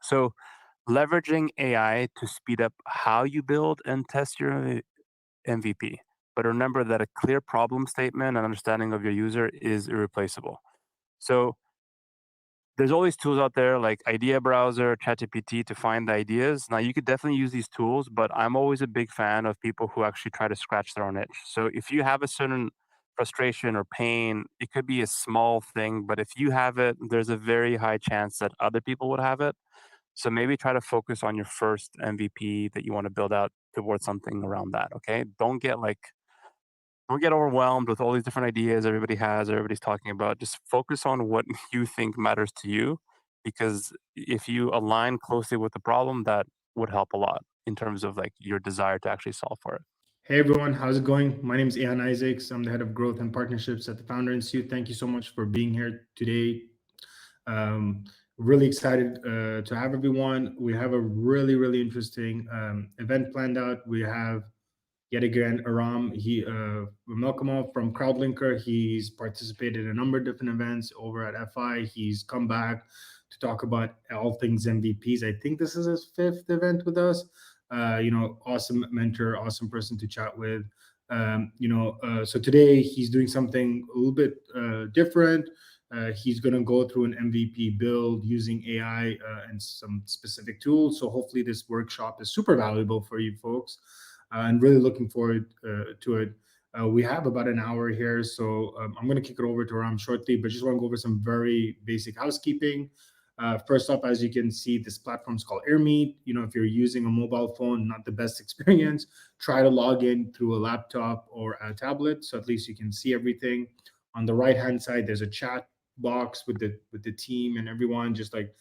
So, leveraging AI to speed up how you build and test your MVP. But remember that a clear problem statement and understanding of your user is irreplaceable. So, there's all these tools out there like Idea Browser, ChatGPT to find the ideas. Now, you could definitely use these tools, but I'm always a big fan of people who actually try to scratch their own itch. So, if you have a certain frustration or pain, it could be a small thing, but if you have it, there's a very high chance that other people would have it. So maybe try to focus on your first MVP that you want to build out towards something around that. Okay. Don't get overwhelmed with all these different ideas everybody's talking about. Just focus on what you think matters to you. Because if you align closely with the problem, that would help a lot in terms of like your desire to actually solve for it. Hey everyone, how's it going? My name is Ian Isaacs. I'm the head of growth and partnerships at the Founder Institute. Thank you so much for being here today. Um, really excited to have everyone. We have a really interesting event planned out. We have yet again Aram Melkoumov from Crowdlinker. He's participated in a number of different events over at FI. He's come back to talk about all things MVPs. I think this is his fifth event with us. Awesome mentor, awesome person to chat with. So today he's doing something a little bit different. He's going to go through an MVP build using AI and some specific tools. So hopefully this workshop is super valuable for you folks, and really looking forward to it. We have about an hour here, so I'm going to kick it over to Ram shortly, but just want to go over some very basic housekeeping. First off, as you can see, this platform is called AirMeet. If you're using a mobile phone, not the best experience, try to log in through a laptop or a tablet, so at least you can see everything. On the right-hand side, there's a chat box with the team and everyone. Just like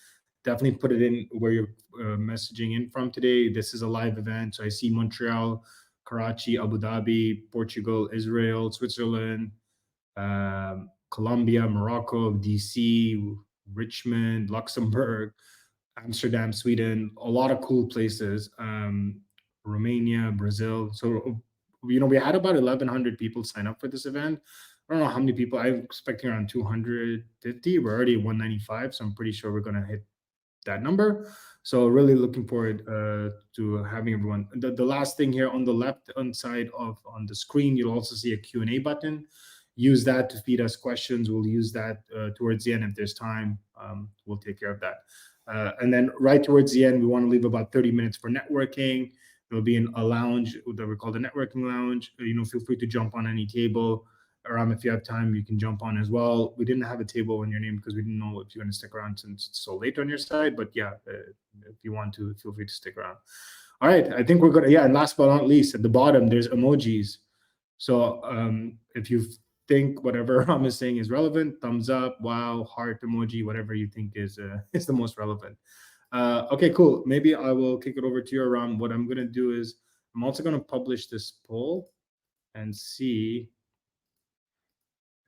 definitely put it in where you're messaging in from today. This is a live event, so I see Montreal, Karachi, Abu Dhabi, Portugal, Israel, Switzerland, Colombia, Morocco, DC, Richmond, Luxembourg, Amsterdam, Sweden, a lot of cool places. Romania, Brazil. So, we had about 1,100 people sign up for this event. I don't know how many people. I'm expecting around 250. We're already 195, so I'm pretty sure we're going to hit that number. So really looking forward to having everyone. The last thing here on the left hand side on the screen, you'll also see a Q&A button. Use that to feed us questions. We'll use that towards the end if there's time. We'll take care of that. And then right towards the end, we want to leave about 30 minutes for networking. There'll be a lounge that we call the networking lounge. Feel free to jump on any table. Aram, if you have time, you can jump on as well. We didn't have a table in your name because we didn't know if you're going to stick around since it's so late on your side. But yeah, if you want to, feel free to stick around. All right, I think we're good. Yeah, and last but not least, at the bottom, there's emojis. So if you think whatever Aram is saying is relevant, thumbs up, wow, heart emoji, whatever you think is the most relevant. Okay, cool. Maybe I will kick it over to you, Aram. What I'm going to do is I'm also going to publish this poll and see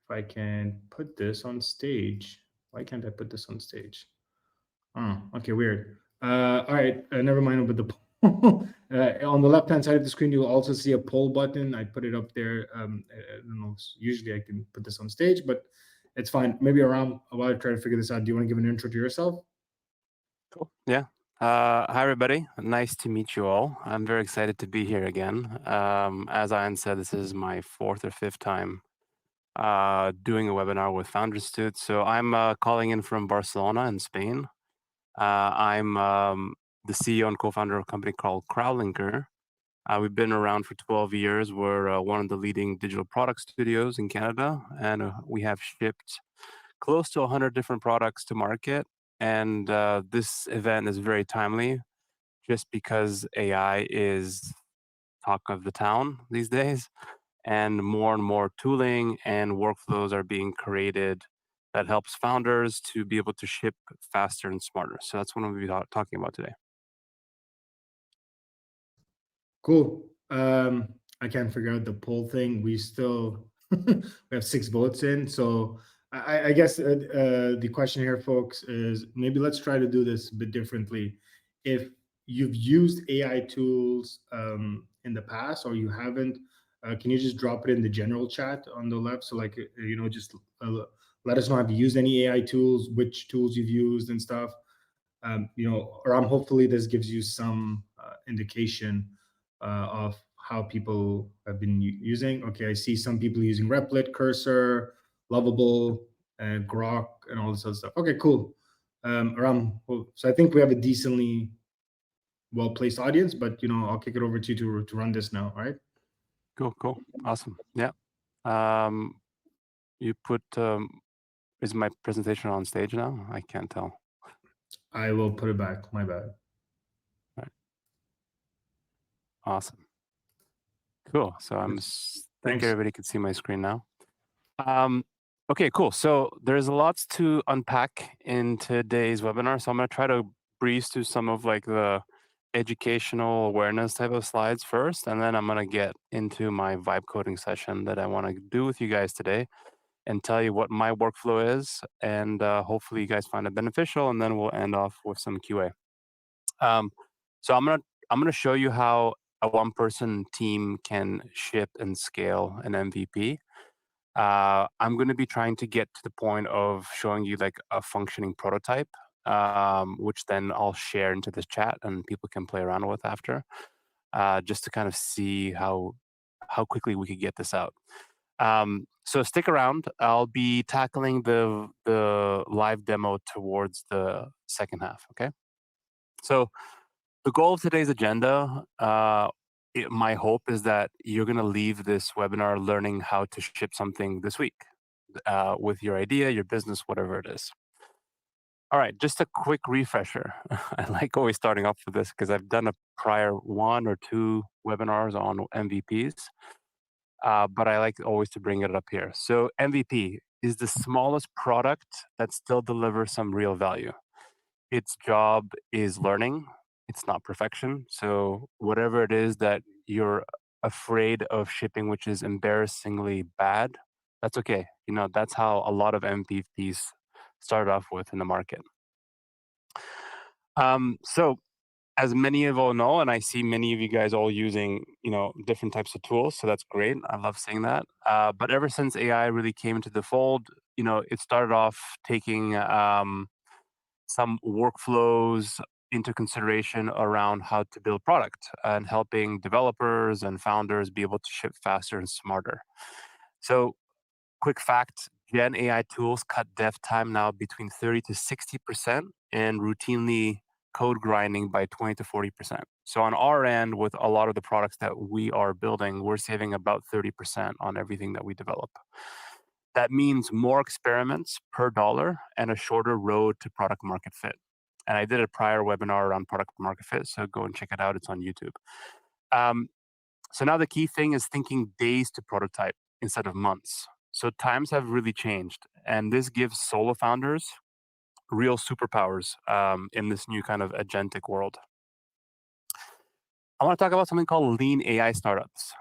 if I can put this on stage. Why can't I put this on stage? Oh, okay, weird. All right, never mind with the poll. On the left-hand side of the screen, you'll also see a poll button. I put it up there. I don't know. Usually I can put this on stage, but it's fine. Maybe around while I try to figure this out, do you want to give an intro to yourself? Cool. Yeah. Hi, everybody. Nice to meet you all. I'm very excited to be here again. As Ian said, this is my fourth or fifth time doing a webinar with Founder Institute. So I'm calling in from Barcelona in Spain. I'm the CEO and co-founder of a company called Crowdlinker. We've been around for 12 years. We're one of the leading digital product studios in Canada, and we have shipped close to 100 different products to market. And this event is very timely just because AI is talk of the town these days, and more tooling and workflows are being created that helps founders to be able to ship faster and smarter. So that's what we'll be talking about today. Cool. I can't figure out the poll thing. We still we have 6 votes in. So I guess the question here, folks, is maybe let's try to do this a bit differently. If you've used AI tools in the past or you haven't, can you just drop it in the general chat on the left? So like, just let us know, have you used any AI tools, which tools you've used and stuff. Aram, hopefully this gives you some indication of how people have been using. Okay, I see some people using Replit, Cursor, Lovable, and Grok, and all this other stuff. Okay, cool. Aram, so I think we have a decently well placed audience, but I'll kick it over to you to run this now. All right. Cool. Awesome. Yeah. You put is my presentation on stage now? I can't tell. I will put it back. My bad. Right. Awesome. Cool. So think Thanks. everybody can see my screen now. Okay, cool. So there's lots to unpack in today's webinar. So I'm going to try to breeze through some of like the educational awareness type of slides first, and then I'm going to get into my vibe coding session that I want to do with you guys today and tell you what my workflow is, and hopefully you guys find it beneficial, and then we'll end off with some QA. So I'm gonna show you how a one-person team can ship and scale an MVP. I'm going to be trying to get to the point of showing you like a functioning prototype, which then I'll share into this chat and people can play around with after, just to kind of see how quickly we could get this out. So stick around. I'll be tackling the live demo towards the second half. Okay. So the goal of today's agenda, my hope is that you're going to leave this webinar learning how to ship something this week with your idea, your business, whatever it is. All right, just a quick refresher. I like always starting off with this because I've done a prior 1 or 2 webinars on MVPs, but I like always to bring it up here. So MVP is the smallest product that still delivers some real value. Its job is learning. It's not perfection. So whatever it is that you're afraid of shipping, which is embarrassingly bad, that's okay. That's how a lot of MVPs start off with in the market. So as many of you all know, and I see many of you guys all using, different types of tools. So that's great. I love seeing that. But ever since AI really came into the fold, it started off taking some workflows into consideration around how to build product and helping developers and founders be able to ship faster and smarter. So, quick fact, Gen AI tools cut dev time now between 30 to 60% and routinely code grinding by 20 to 40%. So, on our end, with a lot of the products that we are building, we're saving about 30% on everything that we develop. That means more experiments per dollar and a shorter road to product market fit. And I did a prior webinar around product market fit, so go and check it out. It's on YouTube. So now the key thing is thinking days to prototype instead of months. So times have really changed, and this gives solo founders real superpowers in this new kind of agentic world. I want to talk about something called lean AI startups.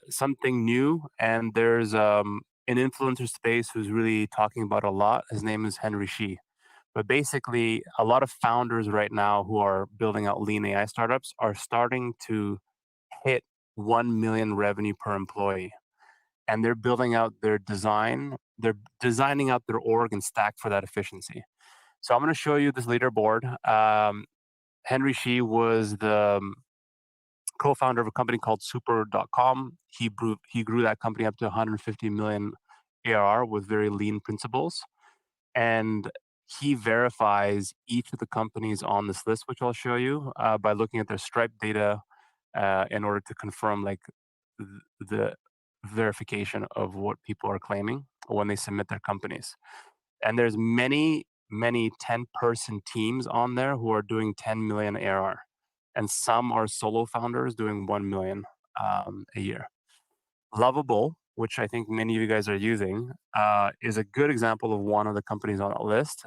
Something new, and there's an influencer space who's really talking about a lot. His name is Henry Shi. But basically, a lot of founders right now who are building out lean AI startups are starting to hit 1 million revenue per employee. And they're building out their design. They're designing out their org and stack for that efficiency. So I'm going to show you this leaderboard. Henry Shi was the co-founder of a company called Super.com. He grew that company up to 150 million ARR with very lean principles. And he verifies each of the companies on this list, which I'll show you by looking at their Stripe data in order to confirm like the verification of what people are claiming when they submit their companies. And there's many 10-person teams on there who are doing 10 million ARR, and some are solo founders doing 1 million a year. Lovable, which I think many of you guys are using, is a good example of one of the companies on that list.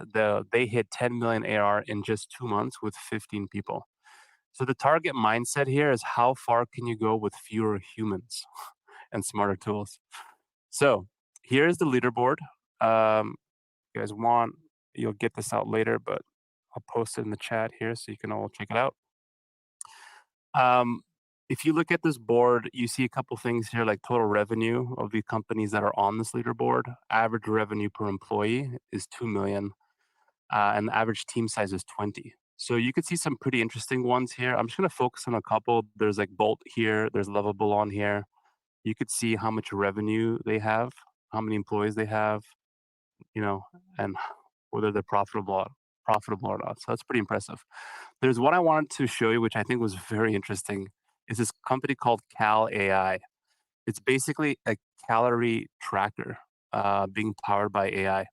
They hit 10 million AR in just 2 months with 15 people. So the target mindset here is how far can you go with fewer humans and smarter tools. So here's the leaderboard. You guys want, you'll get this out later, but I'll post it in the chat here so you can all check it out. If you look at this board, you see a couple things here like total revenue of the companies that are on this leaderboard. Average revenue per employee is 2 million. and the average team size is 20. So you could see some pretty interesting ones here. I'm just going to focus on a couple. There's like Bolt here, there's Lovable on here. You could see how much revenue they have, how many employees they have, you know, and whether they're profitable or not. So that's pretty impressive. There's one I wanted to show you, which I think was very interesting. Is this company called Cal AI. It's basically a calorie tracker being powered by AI.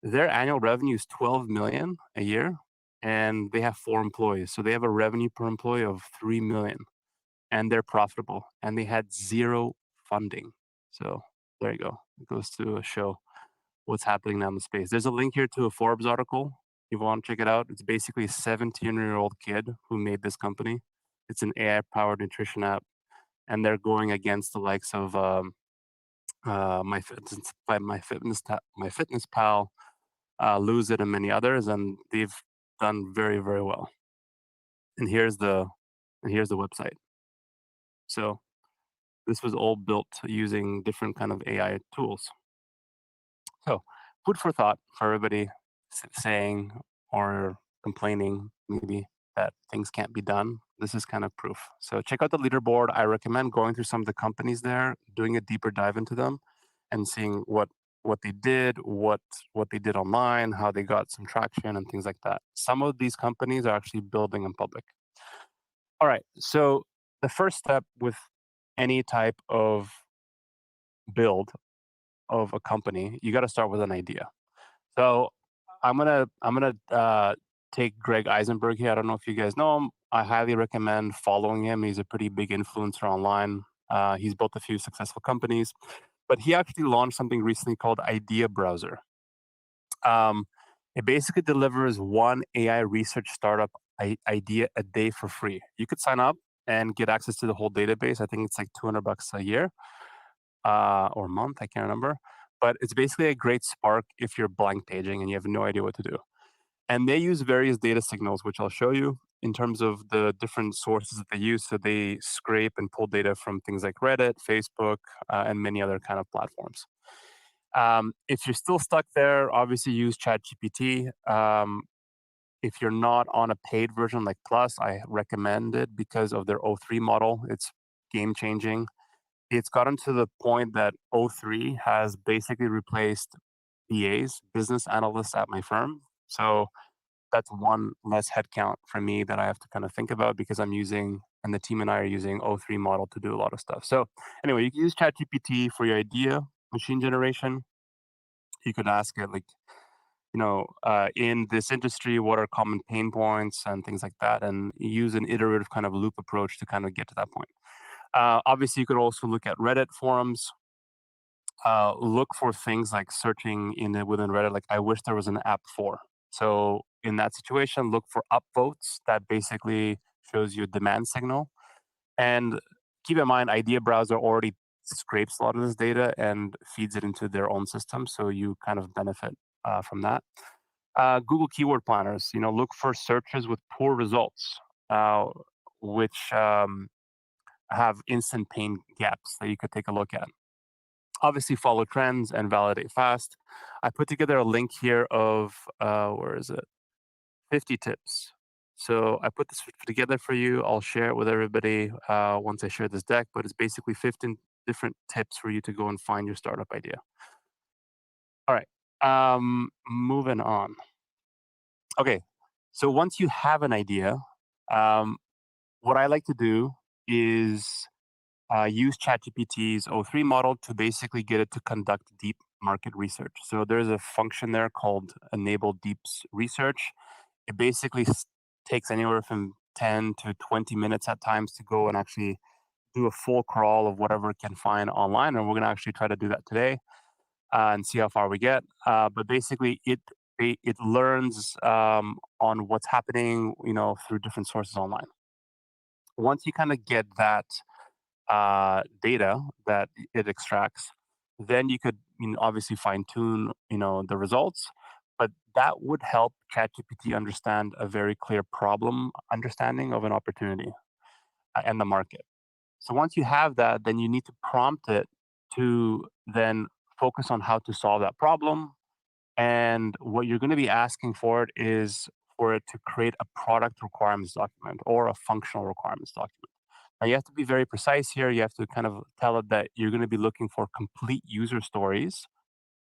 Their annual revenue is 12 million a year, and they have 4 employees. So they have a revenue per employee of 3 million, and they're profitable. And they had zero funding. So there you go. It goes to show what's happening now in the space. There's a link here to a Forbes article. If you want to check it out, it's basically a 17-year-old kid who made this company. It's an AI-powered nutrition app, and they're going against the likes of my Fitness Pal, Lose It, and many others, and they've done very, very well. And here's the website. So this was all built using different kind of AI tools. So food for thought for everybody saying or complaining maybe that things can't be done. This is kind of proof. So check out the leaderboard. I recommend going through some of the companies there, doing a deeper dive into them, and seeing what they did, what they did online, how they got some traction, and things like that. Some of these companies are actually building in public. All right. So the first step with any type of build of a company, you got to start with an idea. So I'm gonna take Greg Eisenberg here. I don't know if you guys know him. I highly recommend following him. He's a pretty big influencer online. He's built a few successful companies, but he actually launched something recently called Idea Browser. Um, it basically delivers one AI research startup idea a day for free. You could sign up and get access to the whole database. I think it's like $200 a year or a month. I can't remember. But it's basically a great spark if you're blank paging and you have no idea what to do. And they use various data signals, which I'll show you in terms of the different sources that they use. So they scrape and pull data from things like Reddit, Facebook, and many other kind of platforms. If you're still stuck there, obviously use ChatGPT. If you're not on a paid version like Plus, I recommend it because of their O3 model. It's game changing. It's gotten to the point that O3 has basically replaced BAs, business analysts at my firm. So that's one less headcount for me that I have to kind of think about because I'm using, and the team and I are using O3 model to do a lot of stuff. So anyway, you can use ChatGPT for your idea machine generation. You could ask it like, in this industry, what are common pain points and things like that, and use an iterative kind of loop approach to kind of get to that point. Obviously, you could also look at Reddit forums. Look for things like searching within Reddit, like I wish there was an app for. So in that situation, look for upvotes that basically shows you a demand signal. And keep in mind, Idea Browser already scrapes a lot of this data and feeds it into their own system, so you kind of benefit from that. Google Keyword Planners, look for searches with poor results, which have instant pain gaps that you could take a look at. Obviously, follow trends and validate fast. I put together a link here of, where is it? 50 tips. So I put this together for you. I'll share it with everybody once I share this deck, but it's basically 15 different tips for you to go and find your startup idea. All right. Moving on. Okay. So once you have an idea, um, what I like to do is use ChatGPT's O3 model to basically get it to conduct deep market research. So there's a function there called enable deep research. It basically takes anywhere from 10 to 20 minutes at times to go and actually do a full crawl of whatever it can find online. And we're going to actually try to do that today and see how far we get. But basically, it learns on what's happening, through different sources online. Once you kind of get that data that it extracts, then you could obviously fine tune the results. But that would help ChatGPT understand a very clear problem understanding of an opportunity and the market. So once you have that, then you need to prompt it to then focus on how to solve that problem And what you're going to be asking for it is for it to create a product requirements document or a functional requirements document. Now, you have to be very precise here. You have to kind of tell it that you're going to be looking for complete user stories,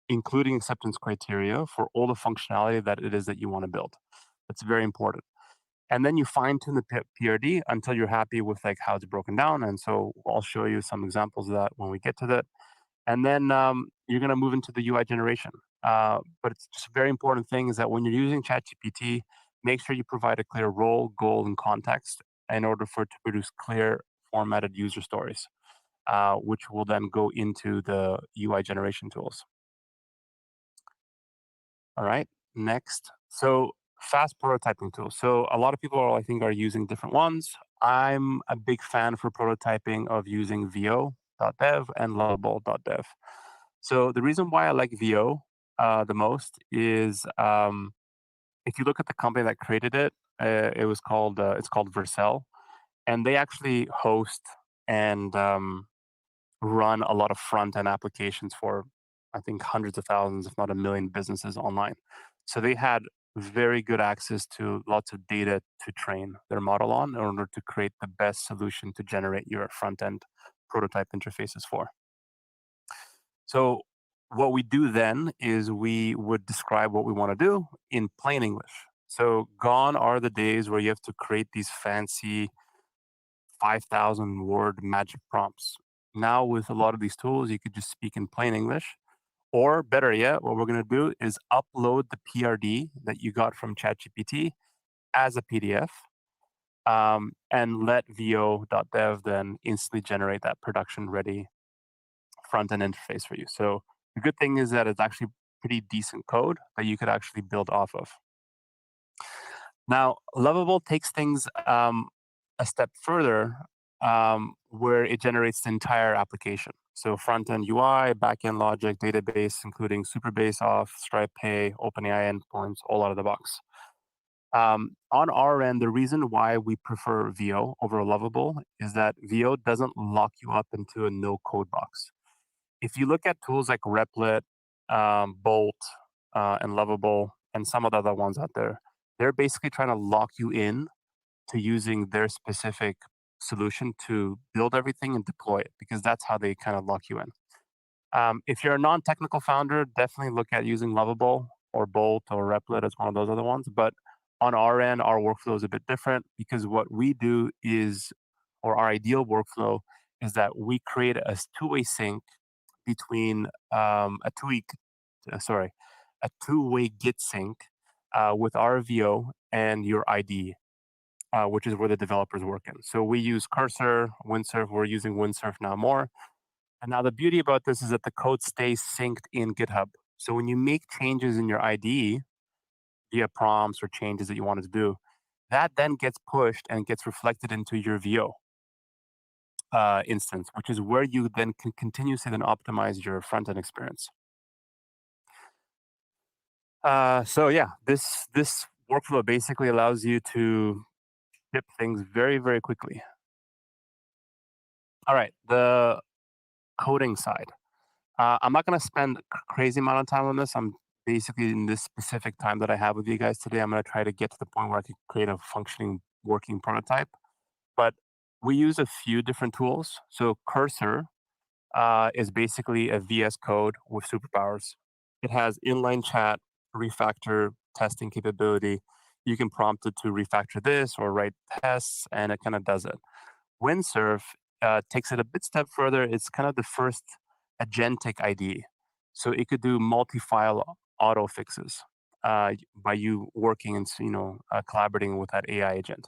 including acceptance criteria for all the functionality that it is that you want to build. That's very important. And then you fine tune the PRD until you're happy with like how it's broken down. And so I'll show you some examples of that when we get to that. And then you're going to move into the UI generation. But it's just a very important thing is that when you're using ChatGPT, make sure you provide a clear role, goal, and context in order for it to produce clear formatted user stories, which will then go into the UI generation tools. All right, next. So fast prototyping tools. So a lot of people I think are using different ones. I'm a big fan for prototyping of using vo.dev and lovable.dev. So the reason why I like VO the most is if you look at the company that created it, it's called Vercel, and they actually host and run a lot of front end applications for I think hundreds of thousands, if not a million, businesses online. So they had very good access to lots of data to train their model on in order to create the best solution to generate your front end prototype interfaces for. So what we do then is we would describe what we want to do in plain English. So gone are the days where you have to create these fancy 5,000 word magic prompts. Now with a lot of these tools, you could just speak in plain English. Or better yet, what we're going to do is upload the PRD that you got from ChatGPT as a PDF and let vo.dev then instantly generate that production ready front end interface for you. So the good thing is that it's actually pretty decent code that you could actually build off of. Now, Lovable takes things a step further where it generates the entire application. So front end UI, back end logic, database, including Superbase off, Stripe Pay, OpenAI endpoints, all out of the box. On our end, the reason why we prefer VO over Lovable is that VO doesn't lock you up into a no code box. If you look at tools like Replit, Bolt, and Lovable, and some of the other ones out there, they're basically trying to lock you in to using their specific solution to build everything and deploy it because that's how they kind of lock you in. If you're a non-technical founder, definitely look at using Lovable or Bolt or Replit as one of those other ones. But on our end, our workflow is a bit different because what we do is, or our ideal workflow is that we create a two-way sync between sorry, a two-way Git sync with our VO and your IDE, which is where the developers work in. So we use Cursor, Windsurf. We're using Windsurf now more. And now the beauty about this is that the code stays synced in GitHub. So when you make changes in your IDE via prompts or changes that you wanted to do, that then gets pushed and gets reflected into your VO instance, which is where you then can continuously then optimize your front end experience. So yeah, this workflow basically allows you to ship things very, very quickly. All right, the coding side. I'm not going to spend a crazy amount of time on this. I'm basically in this specific time that I have with you guys today. I'm going to try to get to the point where I can create a functioning, working prototype. But we use a few different tools. So Cursor is basically a VS Code with superpowers. It has inline chat, refactor, testing capability. You can prompt it to refactor this or write tests, and it kind of does it. Windsurf takes it a bit step further. It's kind of the first agentic IDE. So it could do multi-file auto fixes by you working and collaborating with that AI agent.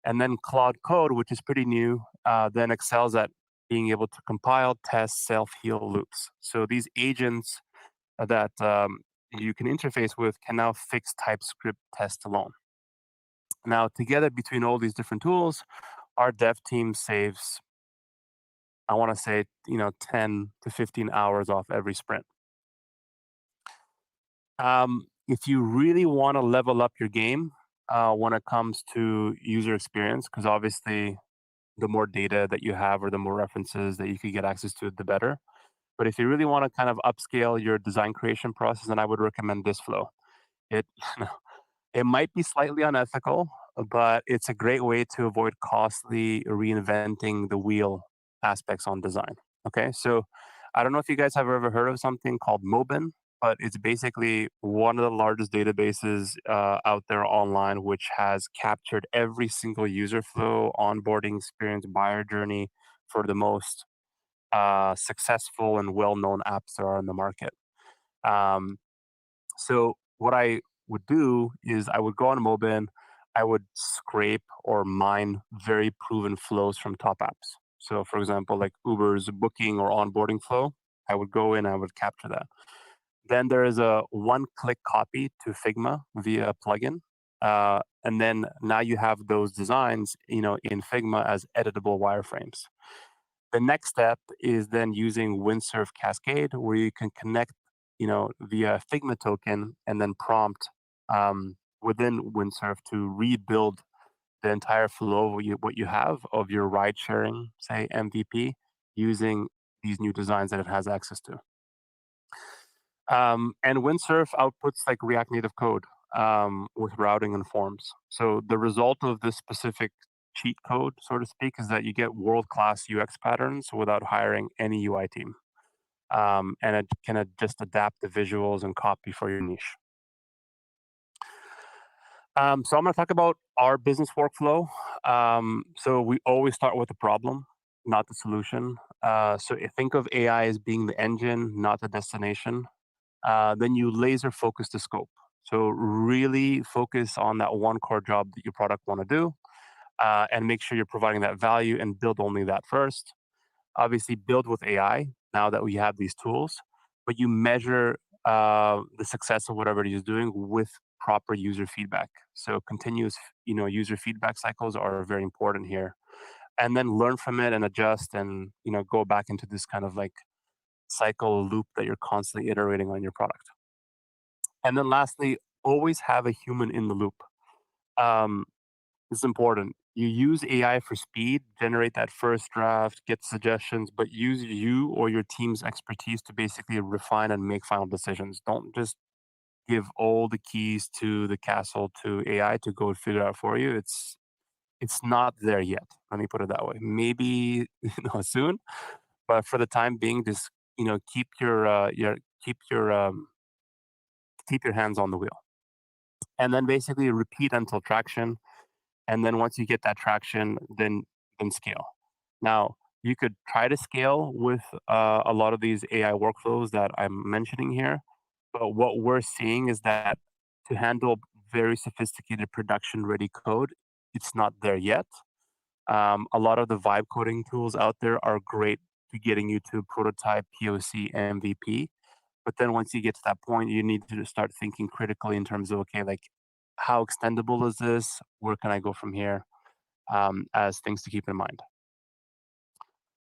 And then Cloud Code, which is pretty new, then excels at being able to compile, test, self-heal loops. So these agents that you can interface with can now fix TypeScript tests alone. Now, together between all these different tools, our dev team saves, I want to say, 10 to 15 hours off every sprint. If you really want to level up your game when it comes to user experience, because obviously the more data that you have or the more references that you could get access to, the better. But if you really want to kind of upscale your design creation process, then I would recommend this flow. It it might be slightly unethical, but it's a great way to avoid costly reinventing the wheel aspects on design. Okay, so I don't know if you guys have ever heard of something called Mobin, but it's basically one of the largest databases out there online, which has captured every single user flow, onboarding experience, buyer journey for the most successful and well-known apps there are in the market. Um, so what I would do is I would go on Mobin, I would scrape or mine very proven flows from top apps. So for example, like Uber's booking or onboarding flow, I would go in, I would capture that. Then there is a one-click copy to Figma via a plugin. And then now you have those designs, in Figma as editable wireframes. The next step is then using Windsurf Cascade, where you can connect, via Figma token and then prompt within Windsurf to rebuild the entire flow of what you have of your ride sharing, say MVP, using these new designs that it has access to. And Windsurf outputs like React Native code with routing and forms. So the result of this specific cheat code, so to speak, is that you get world class UX patterns without hiring any UI team. And it can just adapt the visuals and copy for your niche. So I'm going to talk about our business workflow. So we always start with the problem, not the solution. So think of AI as being the engine, not the destination. Then you laser focus the scope. So really focus on that one core job that your product want to do, and make sure you're providing that value and build only that first. Obviously, build with AI now that we have these tools, but you measure the success of whatever it is doing with proper user feedback. So continuous, user feedback cycles are very important here, and then learn from it and adjust, and go back into this kind of like cycle loop that you're constantly iterating on your product. And then lastly, always have a human in the loop. Um, it's important. You use AI for speed, generate that first draft, get suggestions, but use you or your team's expertise to basically refine and make final decisions. Don't just give all the keys to the castle to AI to go figure it out for you. It's not there yet. Let me put it that way. Maybe soon, but for the time being, just keep your hands on the wheel, and then basically repeat until traction. And then once you get that traction, then scale. Now you could try to scale with a lot of these AI workflows that I'm mentioning here, but what we're seeing is that to handle very sophisticated production ready code, it's not there yet. A lot of the vibe coding tools out there are great to getting you to prototype, POC, MVP. But then once you get to that point, you need to start thinking critically in terms of, okay, like how extendable is this? Where can I go from here? As things to keep in mind.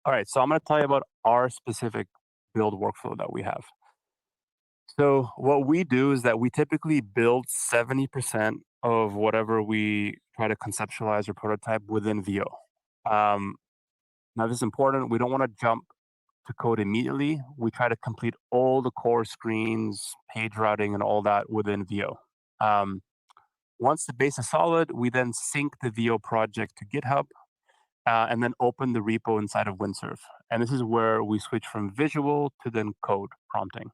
All right, so I'm going to tell you about our specific build workflow that we have. So what we do is that we typically build 70% of whatever we try to conceptualize or prototype within VO. Um, Now this is important. We don't want to jump to code immediately. We try to complete all the core screens, page routing, and all that within VO. Um, Once the base is solid, we then sync the VO project to GitHub, and then open the repo inside of Windsurf. And this is where we switch from visual to then code prompting.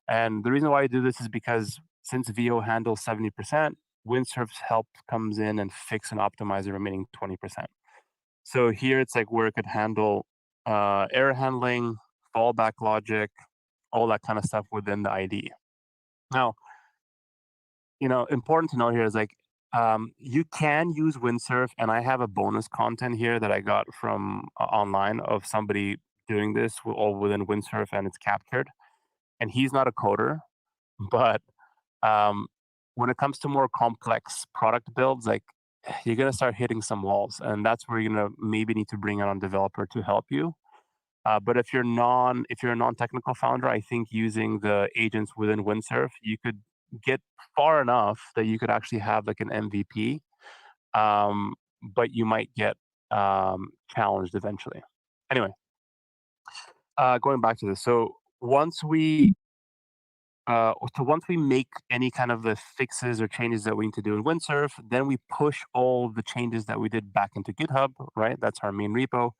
And the reason why I do this is because since VO handles 70%, Windsurf's help comes in and fix and optimize the remaining 20%. So here it's like where it could handle error handling, fallback logic, all that kind of stuff within the IDE. Now, important to know here is like you can use Windsurf, and I have a bonus content here that I got from online of somebody doing this all within Windsurf, and it's captured. And he's not a coder, but um, when it comes to more complex product builds, like you're gonna start hitting some walls, and that's where you're gonna maybe need to bring on a developer to help you. But if you're a non-technical founder, I think using the agents within Windsurf, you could get far enough that you could actually have like an MVP, um, but you might get challenged eventually. Anyway, Going back to this, once we make any kind of the fixes or changes that we need to do in Windsurf, then we push all the changes that we did back into GitHub, right? That's our main repo.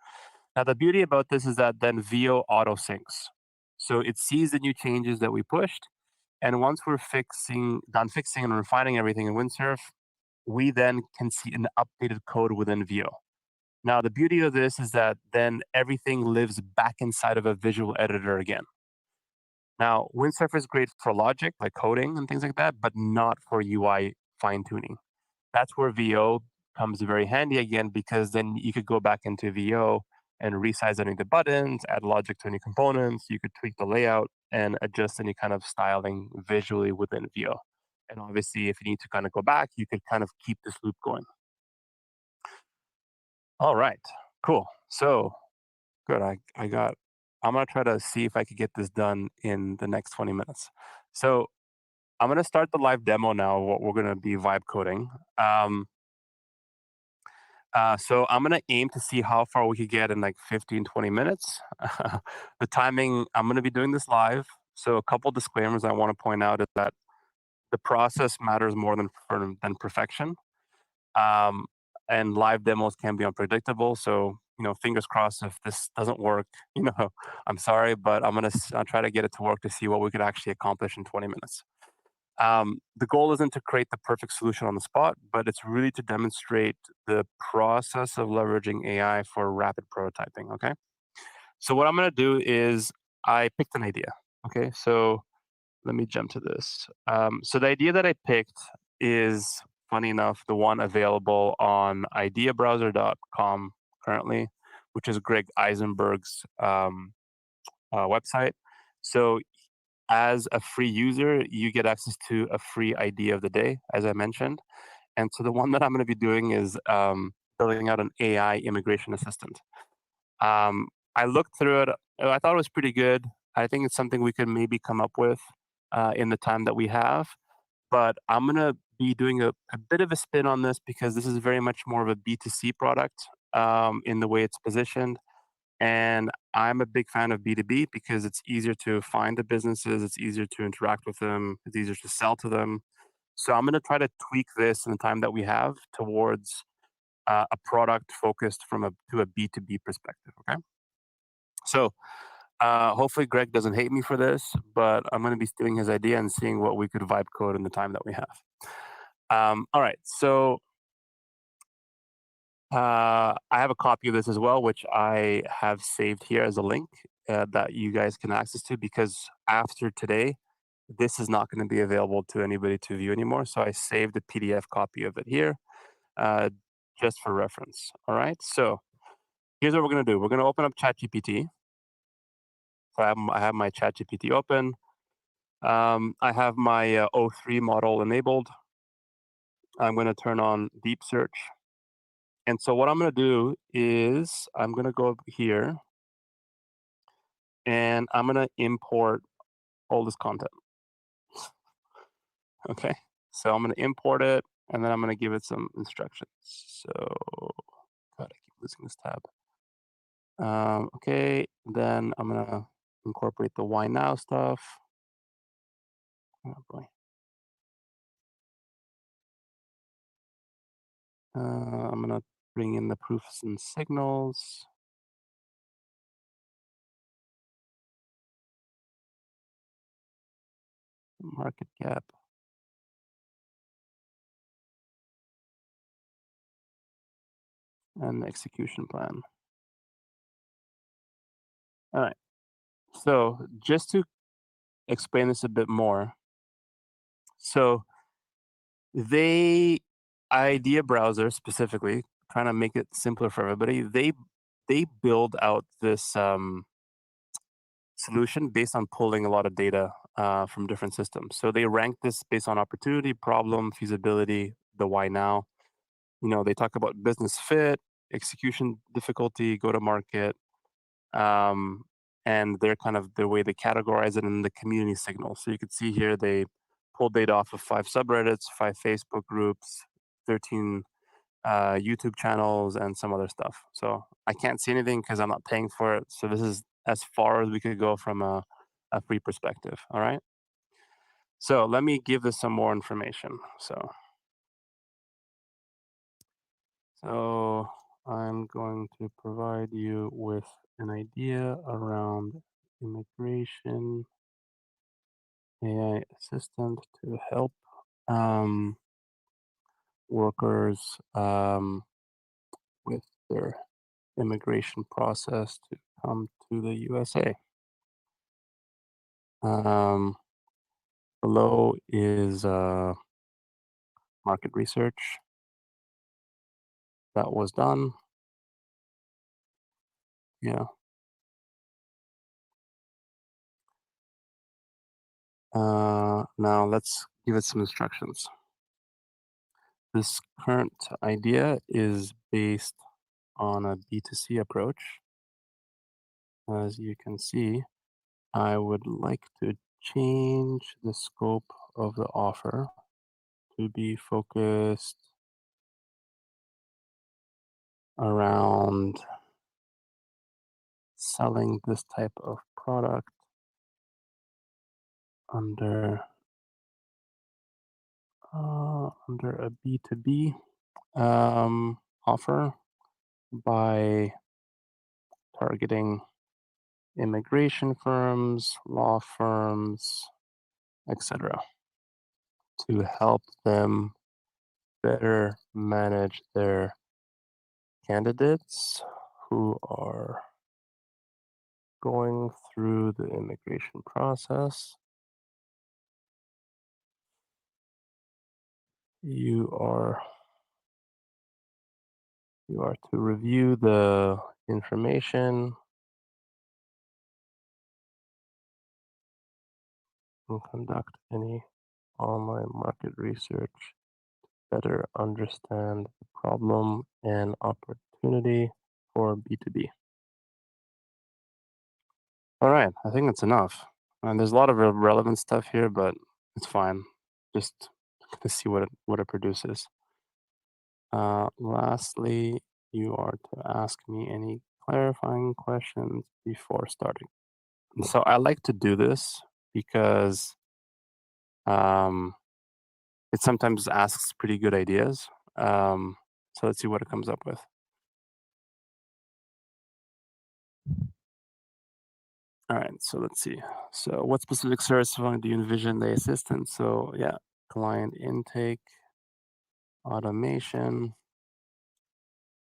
Now, the beauty about this is that then VO auto syncs. So it sees the new changes that we pushed. And once we're done fixing and refining everything in Windsurf, we then can see an updated code within VO. Now, the beauty of this is that then everything lives back inside of a visual editor again. Now, Windsurf is great for logic, like coding and things like that, but not for UI fine tuning. That's where VO comes very handy again because then you could go back into VO and resize any of the buttons, add logic to any components. You could tweak the layout and adjust any kind of styling visually within VO. And obviously, if you need to kind of go back, you could kind of keep this loop going. All right, cool. So good. I'm gonna try to see if I could get this done in the next 20 minutes. So I'm gonna start the live demo now. What we're gonna be vibe coding. So I'm gonna aim to see how far we could get in like 15, 20 minutes. The timing, I'm gonna be doing this live. So a couple disclaimers I want to point out is that the process matters more than perfection. Um, and live demos can be unpredictable. So, fingers crossed if this doesn't work, I'm sorry, but I'll try to get it to work to see what we could actually accomplish in 20 minutes. The goal isn't to create the perfect solution on the spot, but it's really to demonstrate the process of leveraging AI for rapid prototyping. Okay. So, what I'm going to do is I picked an idea. Okay. So, let me jump to this. So, the idea that I picked is, funny enough, the one available on ideabrowser.com currently, which is Greg Eisenberg's website. So, as a free user, you get access to a free idea of the day, as I mentioned. And so the one that I'm going to be doing is building out an AI immigration assistant. I looked through it. I thought it was pretty good. I think it's something we could maybe come up with in the time that we have. But I'm going to be doing a bit of a spin on this because this is very much more of a B2C product in the way it's positioned. And I'm a big fan of B2B because it's easier to find the businesses, it's easier to interact with them, it's easier to sell to them. So I'm going to try to tweak this in the time that we have towards a product focused to a B2B perspective. Okay. So hopefully Greg doesn't hate me for this, but I'm going to be stealing his idea and seeing what we could vibe code in the time that we have. All right. So I have a copy of this as well, which I have saved here as a link that you guys can access to because after today, this is not going to be available to anybody to view anymore. So I saved a PDF copy of it here uh, just for reference. All right. So here's what we're going to do. We're going to open up ChatGPT. So I have my ChatGPT open. I have my O3 model enabled. I'm going to turn on deep search. And so what I'm going to do is I'm going to go up here and I'm going to import all this content. Okay. So I'm going to import it and then I'm going to give it some instructions. So, God, I keep losing this tab. Okay. Then I'm going to incorporate the why now stuff. Oh boy. I'm going to bring in the proofs and signals. Market cap. And the execution plan. All right. So just to explain this a bit more, so they idea browser specifically trying to make it simpler for everybody. They build out this solution based on pulling a lot of data from different systems. So they rank this based on opportunity, problem, feasibility, the why now. They talk about business fit, execution difficulty, go to market, um, and they're kind of the way they categorize it in the community signal. So you can see here they pull data off of 5 subreddits, 5 Facebook groups, 13 YouTube channels, and some other stuff. So I can't see anything because I'm not paying for it. So this is as far as we could go from a free perspective. All right. So let me give this some more information. So I'm going to provide you with an idea around immigration AI assistant to help um, workers with their immigration process to come to the USA. Um, Below is market research that was done. Yeah. Now let's give it some instructions. This current idea is based on a B2C approach. As you can see, I would like to change the scope of the offer to be focused around selling this type of product under under a B2B offer by targeting immigration firms, law firms, etc., to help them better manage their candidates who are going through the immigration process. You are you are to review the information and conduct any online market research, better understand the problem and opportunity for B2B. All right, I think that's enough. And there's a lot of relevant stuff here, but it's fine. Just to see what it produces. Lastly, you are to ask me any clarifying questions before starting. So I like to do this because um, it sometimes asks pretty good ideas. So let's see what it comes up with. All right, so let's see. So what specific service line do you envision the assistant? So yeah, client intake, automation,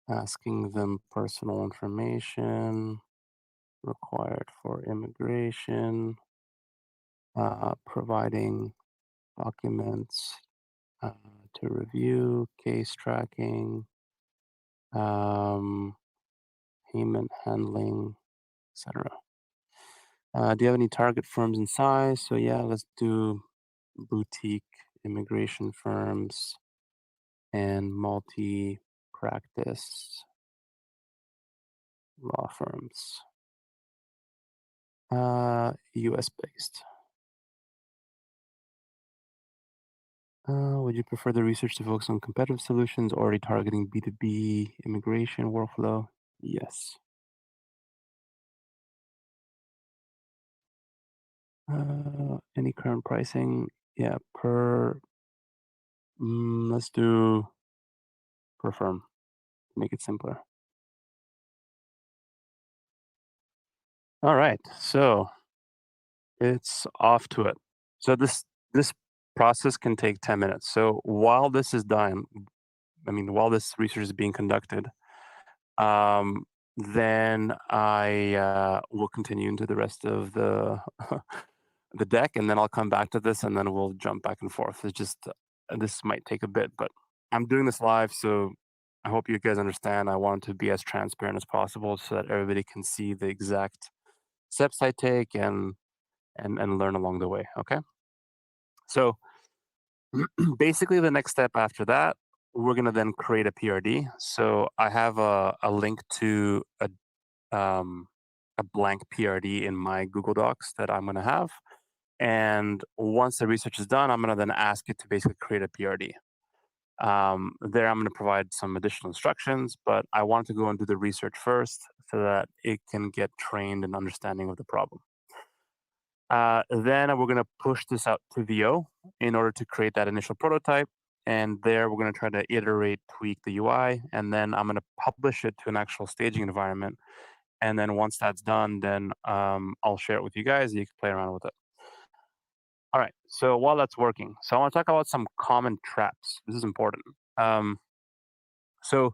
asking them personal information required for immigration, providing documents uh, to review, case tracking, um, payment handling, etc. Do you have any target firms in size? So yeah, let's do boutique immigration firms and multi-practice law firms, U.S. based. Would you prefer the research to focus on competitive solutions already targeting B2B immigration workflow? Yes. Any current pricing? Yeah, let's do per firm, make it simpler. All right, so it's off to it. So this process can take 10 minutes. So while this is done, I mean, while this research is being conducted, then I will continue into the rest of the the deck, and then I'll come back to this, and then we'll jump back and forth. It's just this might take a bit, but I'm doing this live, so I hope you guys understand. I want to be as transparent as possible so that everybody can see the exact steps I take and learn along the way. Okay, so basically, the next step after that, we're gonna then create a PRD. So I have a link to a blank PRD in my Google Docs that I'm gonna have. And once the research is done, I'm gonna then ask it to basically create a PRD. There, I'm gonna provide some additional instructions, but I want to go and do the research first, so that it can get trained and understanding of the problem. Then we're going to push this out to VO in order to create that initial prototype. And there we're going to try to iterate, tweak the UI, and then I'm going to publish it to an actual staging environment. And then once that's done, then I'll share it with you guys. You can play around with it. All right. So while that's working, so I want to talk about some common traps. This is important. Um, so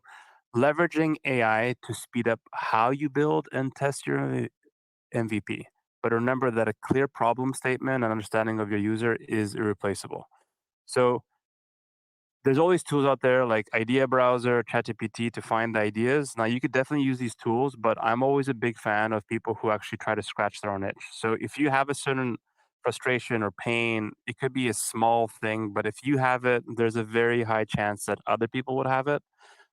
leveraging AI to speed up how you build and test your MVP. But remember that a clear problem statement and understanding of your user is irreplaceable. So there's always tools out there like Idea Browser, ChatGPT to find the ideas. Now you could definitely use these tools, but I'm always a big fan of people who actually try to scratch their own itch. So if you have a certain frustration or pain, it could be a small thing, but if you have it, there's a very high chance that other people would have it.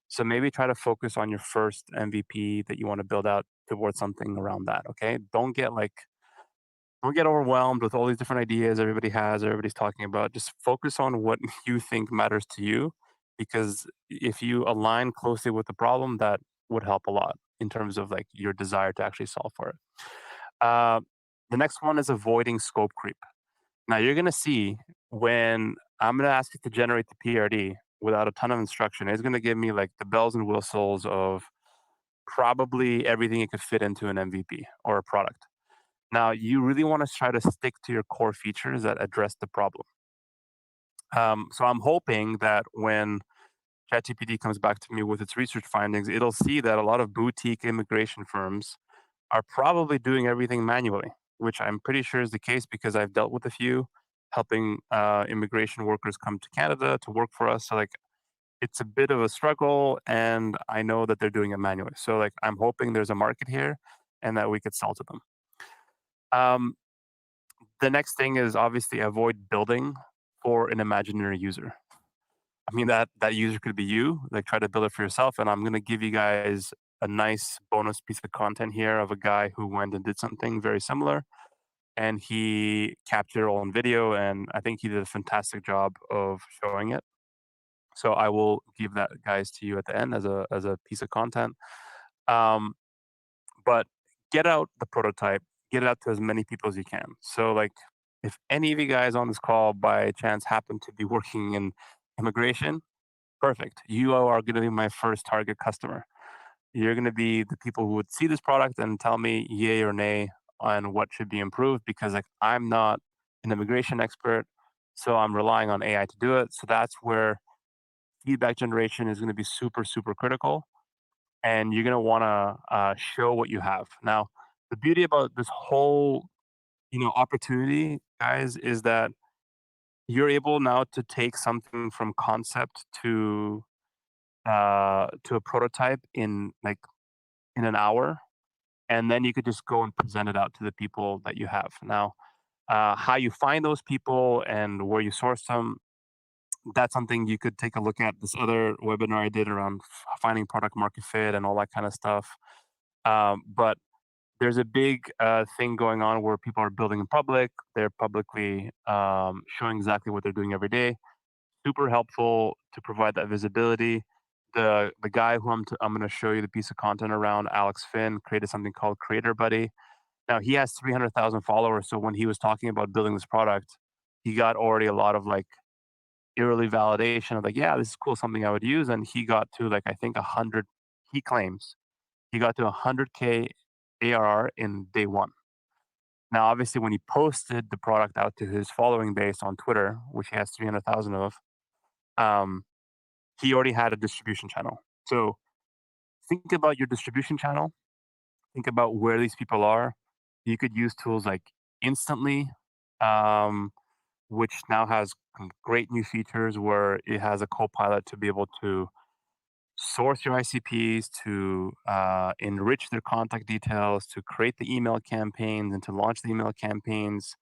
So maybe try to focus on your first MVP that you want to build out towards something around that. Okay. Don't get overwhelmed with all these different ideas everybody has, everybody's talking about. Just focus on what you think matters to you, because if you align closely with the problem, that would help a lot in terms of like your desire to actually solve for it. Uh, the next one is avoiding scope creep. Now you're going to see when I'm going to ask it to generate the PRD without a ton of instruction, it's going to give me like the bells and whistles of probably everything it could fit into an MVP or a product. Now, you really want to try to stick to your core features that address the problem. So I'm hoping that when ChatGPT comes back to me with its research findings, it'll see that a lot of boutique immigration firms are probably doing everything manually, which I'm pretty sure is the case because I've dealt with a few helping immigration workers come to Canada to work for us. So like it's a bit of a struggle, and I know that they're doing it manually. So like I'm hoping there's a market here and that we could sell to them. Um, The next thing is obviously avoid building for an imaginary user. I mean that user could be you. Like try to build it for yourself. And I'm gonna give you guys a nice bonus piece of content here of a guy who went and did something very similar. And he captured it all in video, and I think he did a fantastic job of showing it. So I will give that guys to you at the end as a piece of content. Um, but get out the prototype, get it out to as many people as you can. So, like, if any of you guys on this call by chance happen to be working in immigration, perfect. You are going to be my first target customer. You're going to be the people who would see this product and tell me yay or nay on what should be improved because, like, I'm not an immigration expert, so I'm relying on AI to do it. So that's where feedback generation is going to be super, super critical, and you're going to want to show what you have. Now, the beauty about this whole opportunity, guys, is that you're able now to take something from concept to a prototype in like in an hour, and then you could just go and present it out to the people that you have. Now, how you find those people and where you source them, that's something you could take a look at. This other webinar I did around finding product market fit and all that kind of stuff. But there's a big thing going on where people are building in public. They're publicly showing exactly what they're doing every day. Super helpful to provide that visibility. The guy who I'm going to show you the piece of content around, Alex Finn, created something called Creator Buddy. Now he has 300,000 followers. So when he was talking about building this product, he got already a lot of like early validation of like, yeah, this is cool, something I would use. And he got to like I think 100. He claims he got to 100K ARR in day one. Now, obviously, when he posted the product out to his following base on Twitter, which he has 300,000 of, um, he already had a distribution channel. So think about your distribution channel. Think about where these people are. You could use tools like Instantly, um, which now has great new features where it has a co-pilot to be able to source your ICPs, to enrich their contact details, to create the email campaigns, and to launch the email campaigns.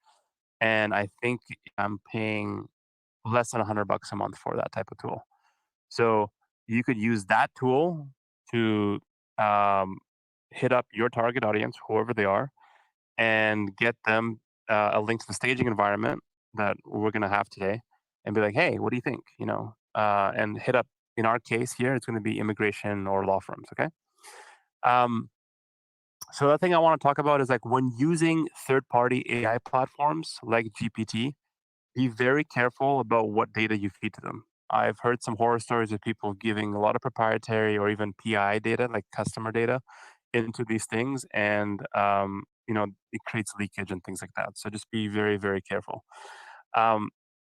And I think I'm paying less than $100 a month for that type of tool. So you could use that tool to um, hit up your target audience, whoever they are, and get them a link to the staging environment that we're going to have today, and be like, "Hey, what do you think?" And hit up. In our case here, it's going to be immigration or law firms. Okay. Um, So the thing I want to talk about is like when using third-party AI platforms like GPT, be very careful about what data you feed to them. I've heard some horror stories of people giving a lot of proprietary or even PI data, like customer data, into these things, and it creates leakage and things like that. So just be very, very careful. Um,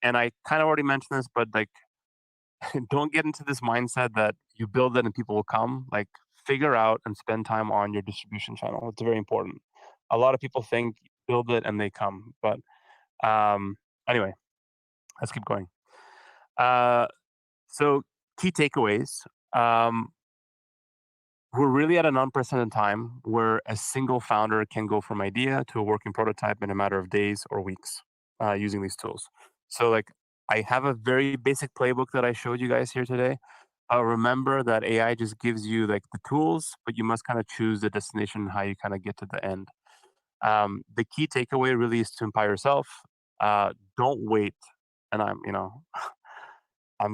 and I kind of already mentioned this, but like, don't get into this mindset that you build it and people will come. Like, figure out and spend time on your distribution channel. It's very important. A lot of people think build it and they come, but um, anyway, let's keep going. Uh, so key takeaways. Um, we're really at an unprecedented time where a single founder can go from idea to a working prototype in a matter of days or weeks using these tools. So, like, I have a very basic playbook that I showed you guys here today. Remember that AI just gives you like the tools, but you must kind of choose the destination and how you kind of get to the end. The key takeaway really is to empower yourself. Don't wait, and I'm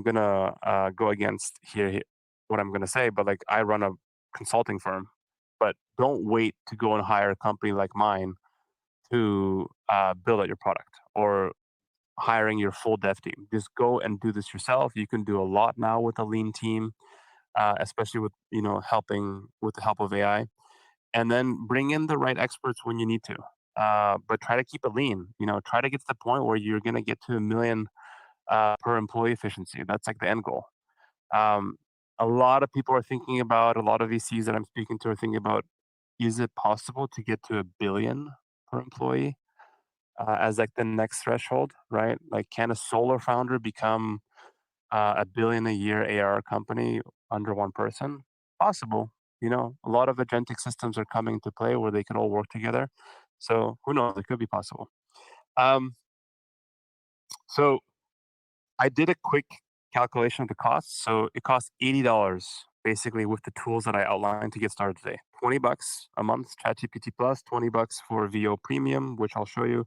gonna go against what I'm gonna say, but like I run a consulting firm, but don't wait to go and hire a company like mine to build out your product or hiring your full dev team. Just go and do this yourself. You can do a lot now with a lean team, especially with helping with the help of AI, and then bring in the right experts when you need to. But try to keep it lean. Try to get to the point where you're gonna get to 1 million per employee efficiency. That's like the end goal. Um, a lot of people are thinking about, a lot of VCs that I'm speaking to are thinking about, is it possible to get to 1 billion per employee as like the next threshold, right? Like, can a solar founder become 1 billion a year AR company under one person? Possible. A lot of agentic systems are coming to play where they can all work together. So who knows? It could be possible. Um, so I did a quick calculation of the cost. So it costs $80 basically with the tools that I outlined to get started today. $20 a month, ChatGPT Plus, $20 for VO Premium, which I'll show you,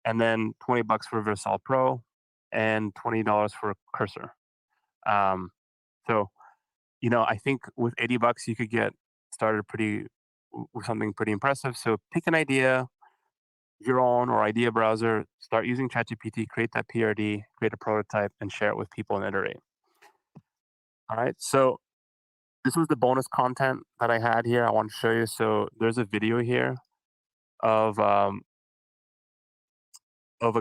and then $20 for Versal Pro, and $20 for Cursor. Um, so I think with $80 you could get started with something pretty impressive. So pick an idea, your own or idea browser, start using ChatGPT, create that PRD, create a prototype, and share it with people and iterate. All right. So this was the bonus content that I had here. I want to show you. So there's a video here of a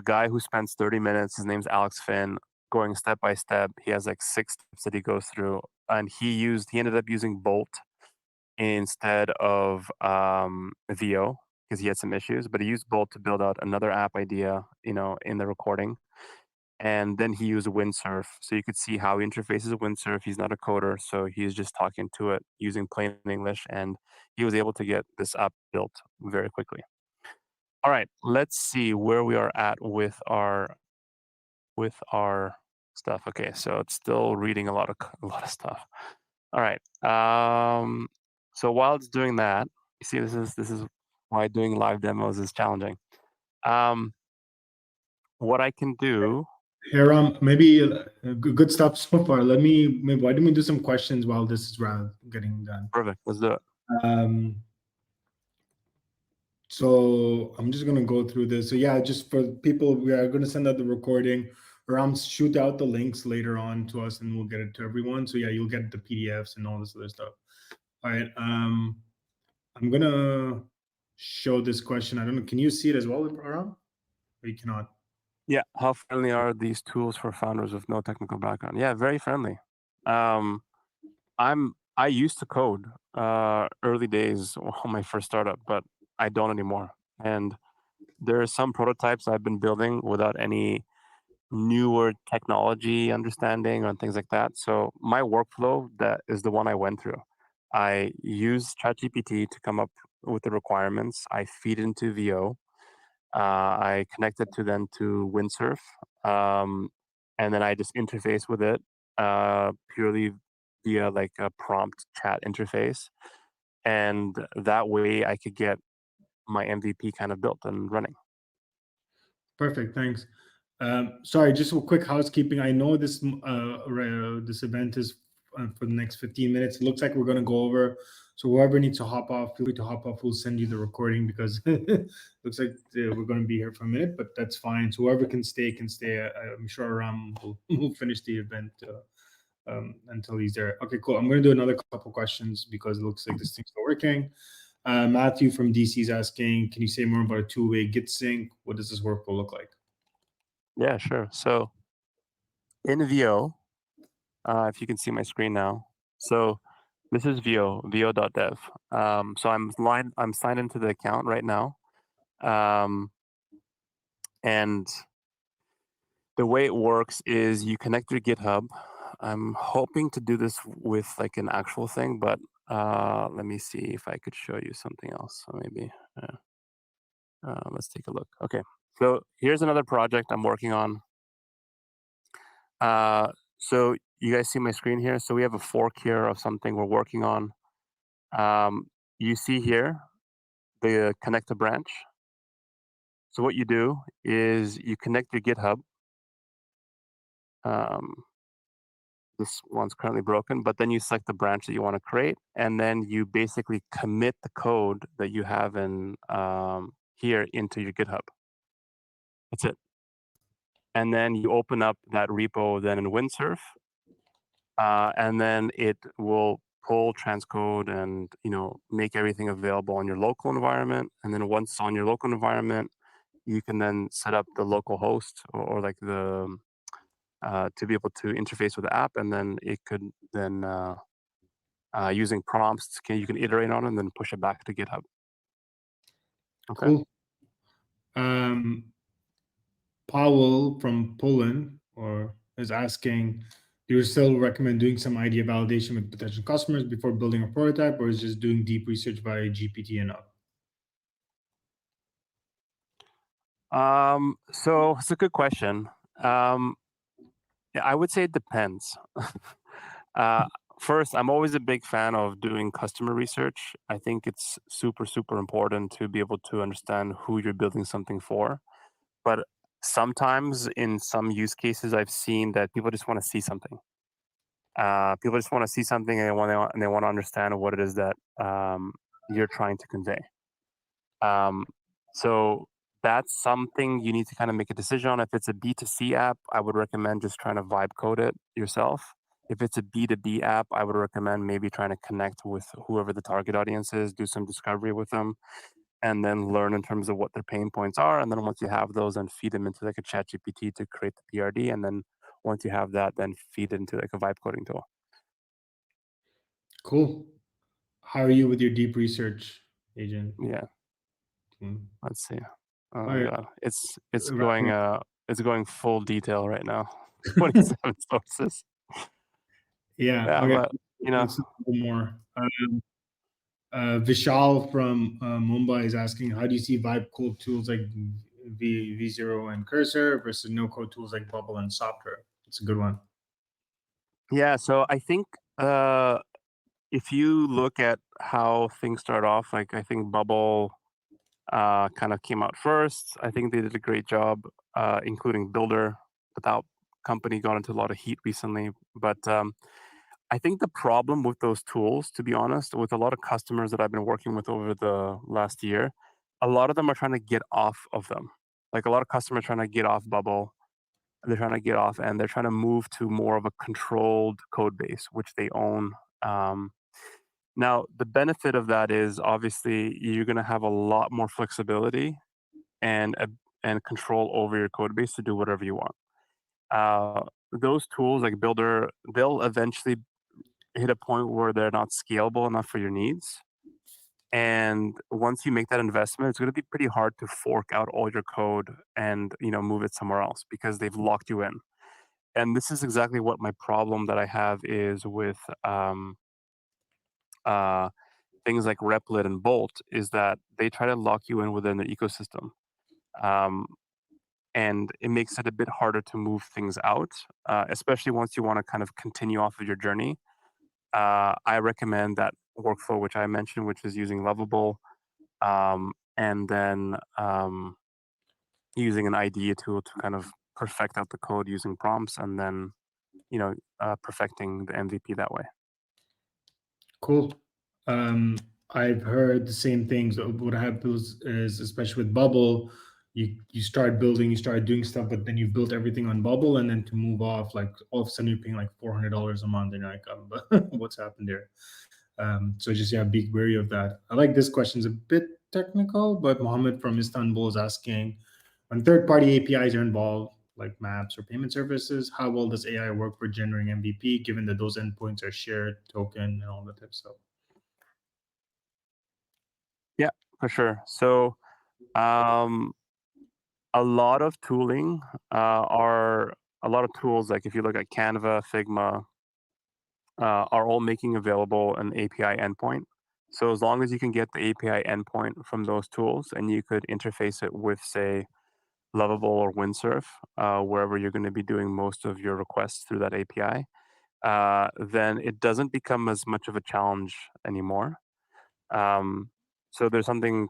guy who spends 30 minutes. His name's Alex Finn, going step by step. He has like 6 steps that he goes through, and he ended up using Bolt instead of VO because he had some issues. But he used Bolt to build out another app idea, in the recording. And then he used Windsurf. So you could see how he interfaces with Windsurf. He's not a coder, so he's just talking to it using plain English, and he was able to get this app built very quickly. All right, let's see where we are at with our stuff. Okay, so it's still reading a lot of stuff. All right. So while it's doing that, you see, this is why doing live demos is challenging. Um, what I can do. Aram, maybe good stuff so far. Maybe why don't we do some questions while this is round getting done? Perfect. Let's do it. Um, so I'm just gonna go through this. So yeah, just for people, we are gonna send out the recording. Aram, shoot out the links later on to us, and we'll get it to everyone. So yeah, you'll get the PDFs and all this other stuff. All right. I'm gonna show this question. I don't know. Can you see it as well, Aram? Or you cannot? Yeah. How friendly are these tools for founders with no technical background? Yeah, very friendly. Um, I used to code early days on my first startup, but I don't anymore. And there are some prototypes I've been building without any newer technology understanding and things like that. So my workflow, that is the one I went through. I use ChatGPT to come up with the requirements. I feed into VO. I connect it to Windsurf, um, and then I just interface with it purely via like a prompt chat interface, and that way I could get my MVP kind of built and running. Perfect. Thanks. Sorry, just a quick housekeeping. I know this event is for the next 15 minutes. It looks like we're going to go over So whoever needs to hop off, feel free to hop off. We'll send you the recording because looks like we're going to be here for a minute, but that's fine. So whoever can stay can stay. I'm sure Aram will finish the event until he's there. Okay, cool. I'm going to do another couple questions because it looks like this thing's still working. Matthew from DC is asking, can you say more about a two-way Git sync? What does this workflow look like? Yeah, sure. So in VO, if you can see my screen now. So this is vo.dev. So I'm signed into the account right now. And the way it works is you connect your GitHub. I'm hoping to do this with like an actual thing, but let me see if I could show you something else. So maybe let's take a look. Okay, so here's another project I'm working on. So you guys see my screen here. So we have a fork here of something we're working on. You see here the connect to branch. So what you do is you connect your GitHub. Um, this one's currently broken, but then you select the branch that you want to create, and then you basically commit the code that you have in here into your GitHub. That's it. And then you open up that repo then in Windsurf, and then it will pull transcode and make everything available on your local environment. And then once on your local environment, you can then set up the local host or like the to be able to interface with the app, and then it could then using prompts, you can iterate on it and then push it back to GitHub. Okay. Cool. Powell from Poland is asking, do you still recommend doing some idea validation with potential customers before building a prototype, or is just doing deep research via GPT enough? So it's a good question. Yeah, I would say it depends. uh, First, I'm always a big fan of doing customer research. I think it's super, super important to be able to understand who you're building something for. But sometimes in some use cases, I've seen that people just want to see something. People just want to see something and they want to understand what it is that you're trying to convey. Um, so that's something you need to kind of make a decision on. If it's a B2C app, I would recommend just trying to vibe code it yourself. If it's a B2B app, I would recommend maybe trying to connect with whoever the target audience is, do some discovery with them, and then learn in terms of what their pain points are. And then once you have those, then feed them into like a chat GPT to create the PRD. And then once you have that, then feed it into like a vibe coding tool. Cool. How are you with your deep research, agent? Yeah. Hmm. Let's see. Oh All my right. god, Wrapping up. it's going full detail right now. 27 sources. Yeah. Yeah, Okay. but you know, Let's do a little more. Vishal from Mumbai is asking, how do you see vibe code tools like V0 and Cursor versus no code tools like Bubble and Software? It's a good one. yeah. So I think if you look at how things start off, like I think Bubble kind of came out first. I think they did a great job, including Builder. But that company got into a lot of heat recently. But I think the problem with those tools, to be honest, with a lot of customers that I've been working with over the last year, a lot of them are trying to get off of them. Like a lot of customers trying to get off Bubble. They're trying to get off and they're trying to move to more of a controlled code base, which they own. Um, Now, the benefit of that is obviously you're going to have a lot more flexibility and and control over your code base to do whatever you want. Uh, those tools like Builder, they'll eventually hit a point where they're not scalable enough for your needs. And once you make that investment, it's going to be pretty hard to fork out all your code and move it somewhere else because they've locked you in. And this is exactly what my problem that I have is with uh, things like Replit and Bolt is that they try to lock you in within the ecosystem. Um, and it makes it a bit harder to move things out, especially once you want to kind of continue off of your journey. I recommend that workflow, which I mentioned, which is using Lovable, and then using an IDEA tool to kind of perfect out the code using prompts, and then perfecting the MVP that way. Cool. Um, I've heard the same things. What happens is, especially with Bubble, you start building, you start doing stuff, but then you built everything on Bubble, and then to move off, like all of a sudden you're paying like $400 a month, and you're like, what's happened there? So just yeah, be wary of that. I like this question's a bit technical, but Mohammed from Istanbul is asking, when third-party APIs are involved, like maps or payment services, how well does AI work for generating MVP, given that those endpoints are shared, token, and all that type of stuff? Yeah, for sure. So um, a lot of tooling are a lot of tools. Like if you look at Canva, Figma, are all making available an API endpoint. So as long as you can get the API endpoint from those tools and you could interface it with, say, Lovable or Windsurf, wherever you're going to be doing most of your requests through that API, then it doesn't become as much of a challenge anymore. Um, so there's something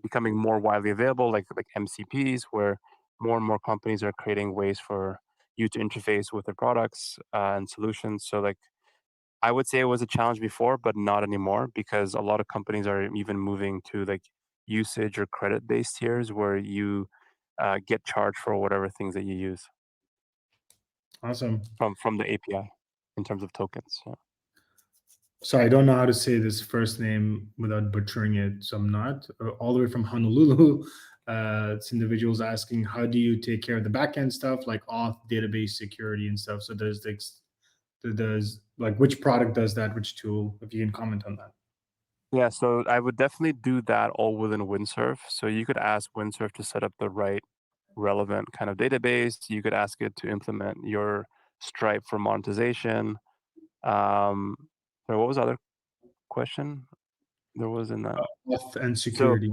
becoming more widely available, like MCPs, where more and more companies are creating ways for you to interface with their products and solutions. So like I would say it was a challenge before, but not anymore because a lot of companies are even moving to like usage or credit based tiers where you get charged for whatever things that you use Awesome. from the API in terms of tokens. Yeah. So I don't know how to say this first name without butchering it, so I'm not. All the way from Honolulu, this individual's asking, how do you take care of the backend stuff like auth, database security, and stuff? So does like which product does that? Which tool? If you can comment on that. Yeah, so I would definitely do that all within Windsurf. So you could ask Windsurf to set up the right relevant kind of database. You could ask it to implement your Stripe for monetization. Um, so what was the other question there was in that? Auth and So security.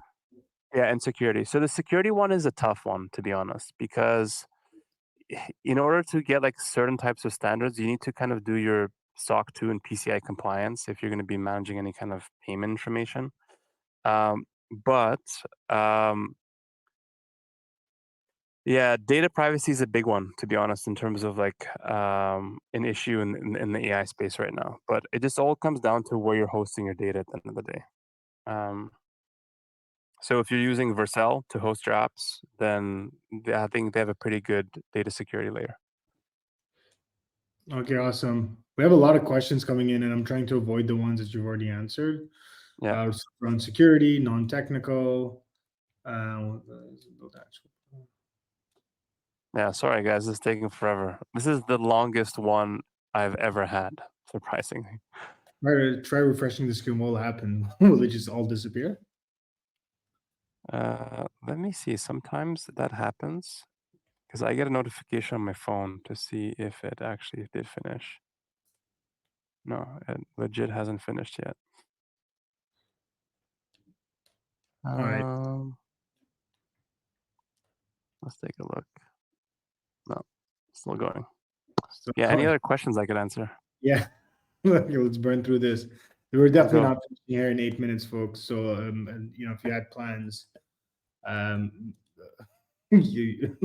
yeah, and security. So the security one is a tough one to be honest, because in order to get like certain types of standards, you need to kind of do your SOC 2 and PCI compliance if you're going to be managing any kind of payment information. But yeah, data privacy is a big one, to be honest, in terms of like an issue in the AI space right now. But it just all comes down to where you're hosting your data at the end of the day. Um, so if you're using Vercel to host your apps, then I think they have a pretty good data security layer. Okay, awesome. We have a lot of questions coming in, and I'm trying to avoid the ones that you've already answered. Yeah. Around security, non-technical. Build actual. Yeah. Sorry, guys. This is taking forever. This is the longest one I've ever had, surprisingly. Try refreshing the screen. What will happen? Will it just all disappear? Let me see. Sometimes that happens. Because I get a notification on my phone to see if it actually did finish. No, it legit hasn't finished yet. All right. Um, let's take a look. No, still going. So, Yeah, any other questions I could answer? yeah. Okay, let's burn through this. We're Let's definitely go. not finishing here in 8 minutes, folks. So, and, if you had plans, um, you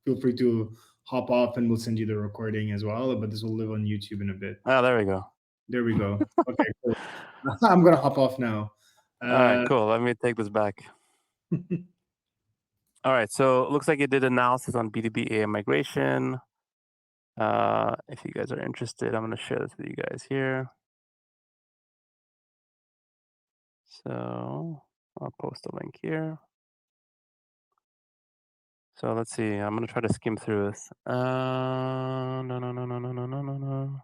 feel free to hop off, and we'll send you the recording as well. But this will live on YouTube in a bit. Oh, there we go. There we go. Okay, cool. I'm gonna hop off now. All right, Uh, cool. Let me take this back. All right, so it looks like it did analysis on B2B AI migration. If you guys are interested, I'm going to share this with you guys here. So I'll post a link here. So let's see. I'm going to try to skim through this. No, no, no, no, no, no, no, no, no.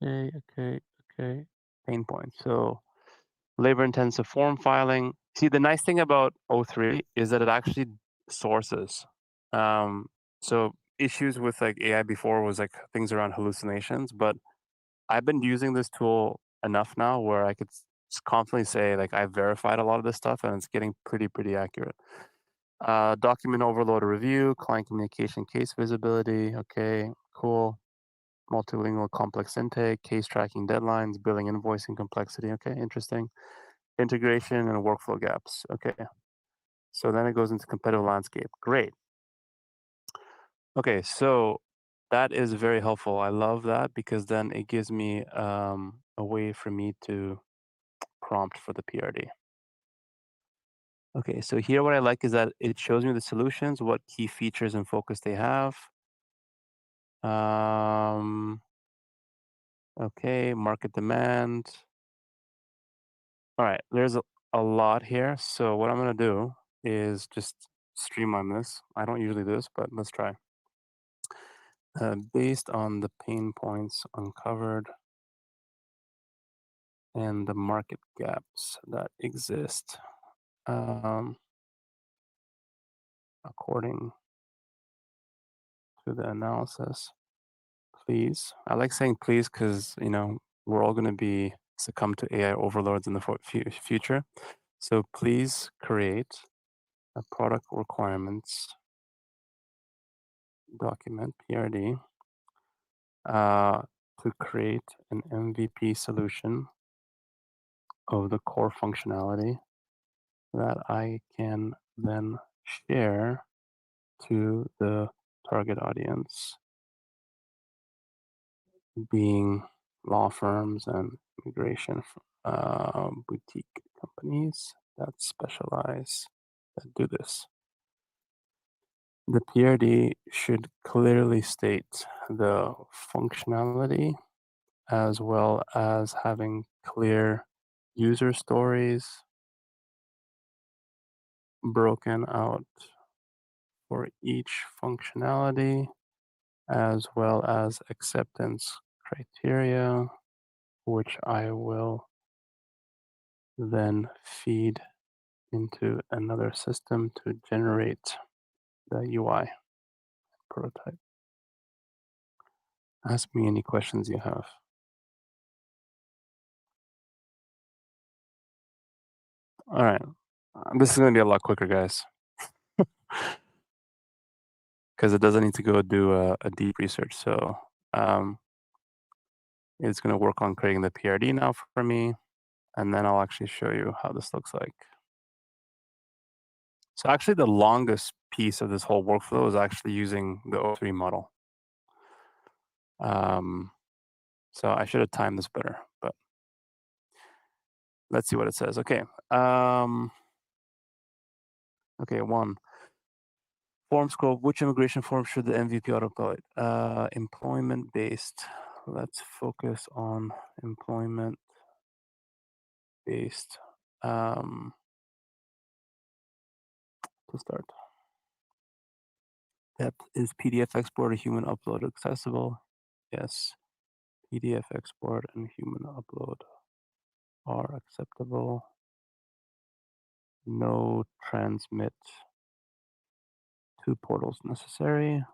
Okay. Pain points. So labor intensive form filing. See, the nice thing about O3 is that it actually sources. Um, so issues with like AI before was like things around hallucinations, but I've been using this tool enough now where I could confidently say like I've verified a lot of this stuff and it's getting pretty accurate. Document overload review, client communication, case visibility. Okay, cool. Multilingual complex intake, case tracking deadlines, billing invoicing complexity. Okay, interesting. Integration and workflow gaps. Okay. So then it goes into competitive landscape. Great. Okay, so That is very helpful. I love that because then it gives me a way for me to prompt for the PRD. Okay, so here what I like is that it shows me the solutions, what key features and focus they have. Um, okay, market demand. All right, there's a lot here. So what I'm gonna do is just streamline this. I don't usually do this, but let's try. Based on the pain points uncovered and the market gaps that exist, um, according to the analysis, please. I like saying please because we're all going to be succumb to AI overlords in the future. So please create a product requirements document (PRD) uh, to create an MVP solution of the core functionality that I can then share to the target audience, being law firms and immigration boutique companies that specialize that do this. The PRD should clearly state the functionality as well as having clear user stories broken out for each functionality as well as acceptance criteria, which I will then feed into another system to generate the UI prototype. Ask me any questions you have. All right. This is going to be a lot quicker, guys, because it doesn't need to go do a deep research. So um, it's going to work on creating the PRD now for me, and then I'll actually show you how this looks like. So actually, the longest piece of this whole workflow is actually using the O3 model. Um, so I should have timed this better, but let's see what it says. Okay. Okay, one. Form scope. Which immigration form should the MVP autopilot? Employment based. Let's focus on employment based to start. Depth is PDF export or human upload accessible? Yes. PDF export and human upload are acceptable. No transmit to portals necessary.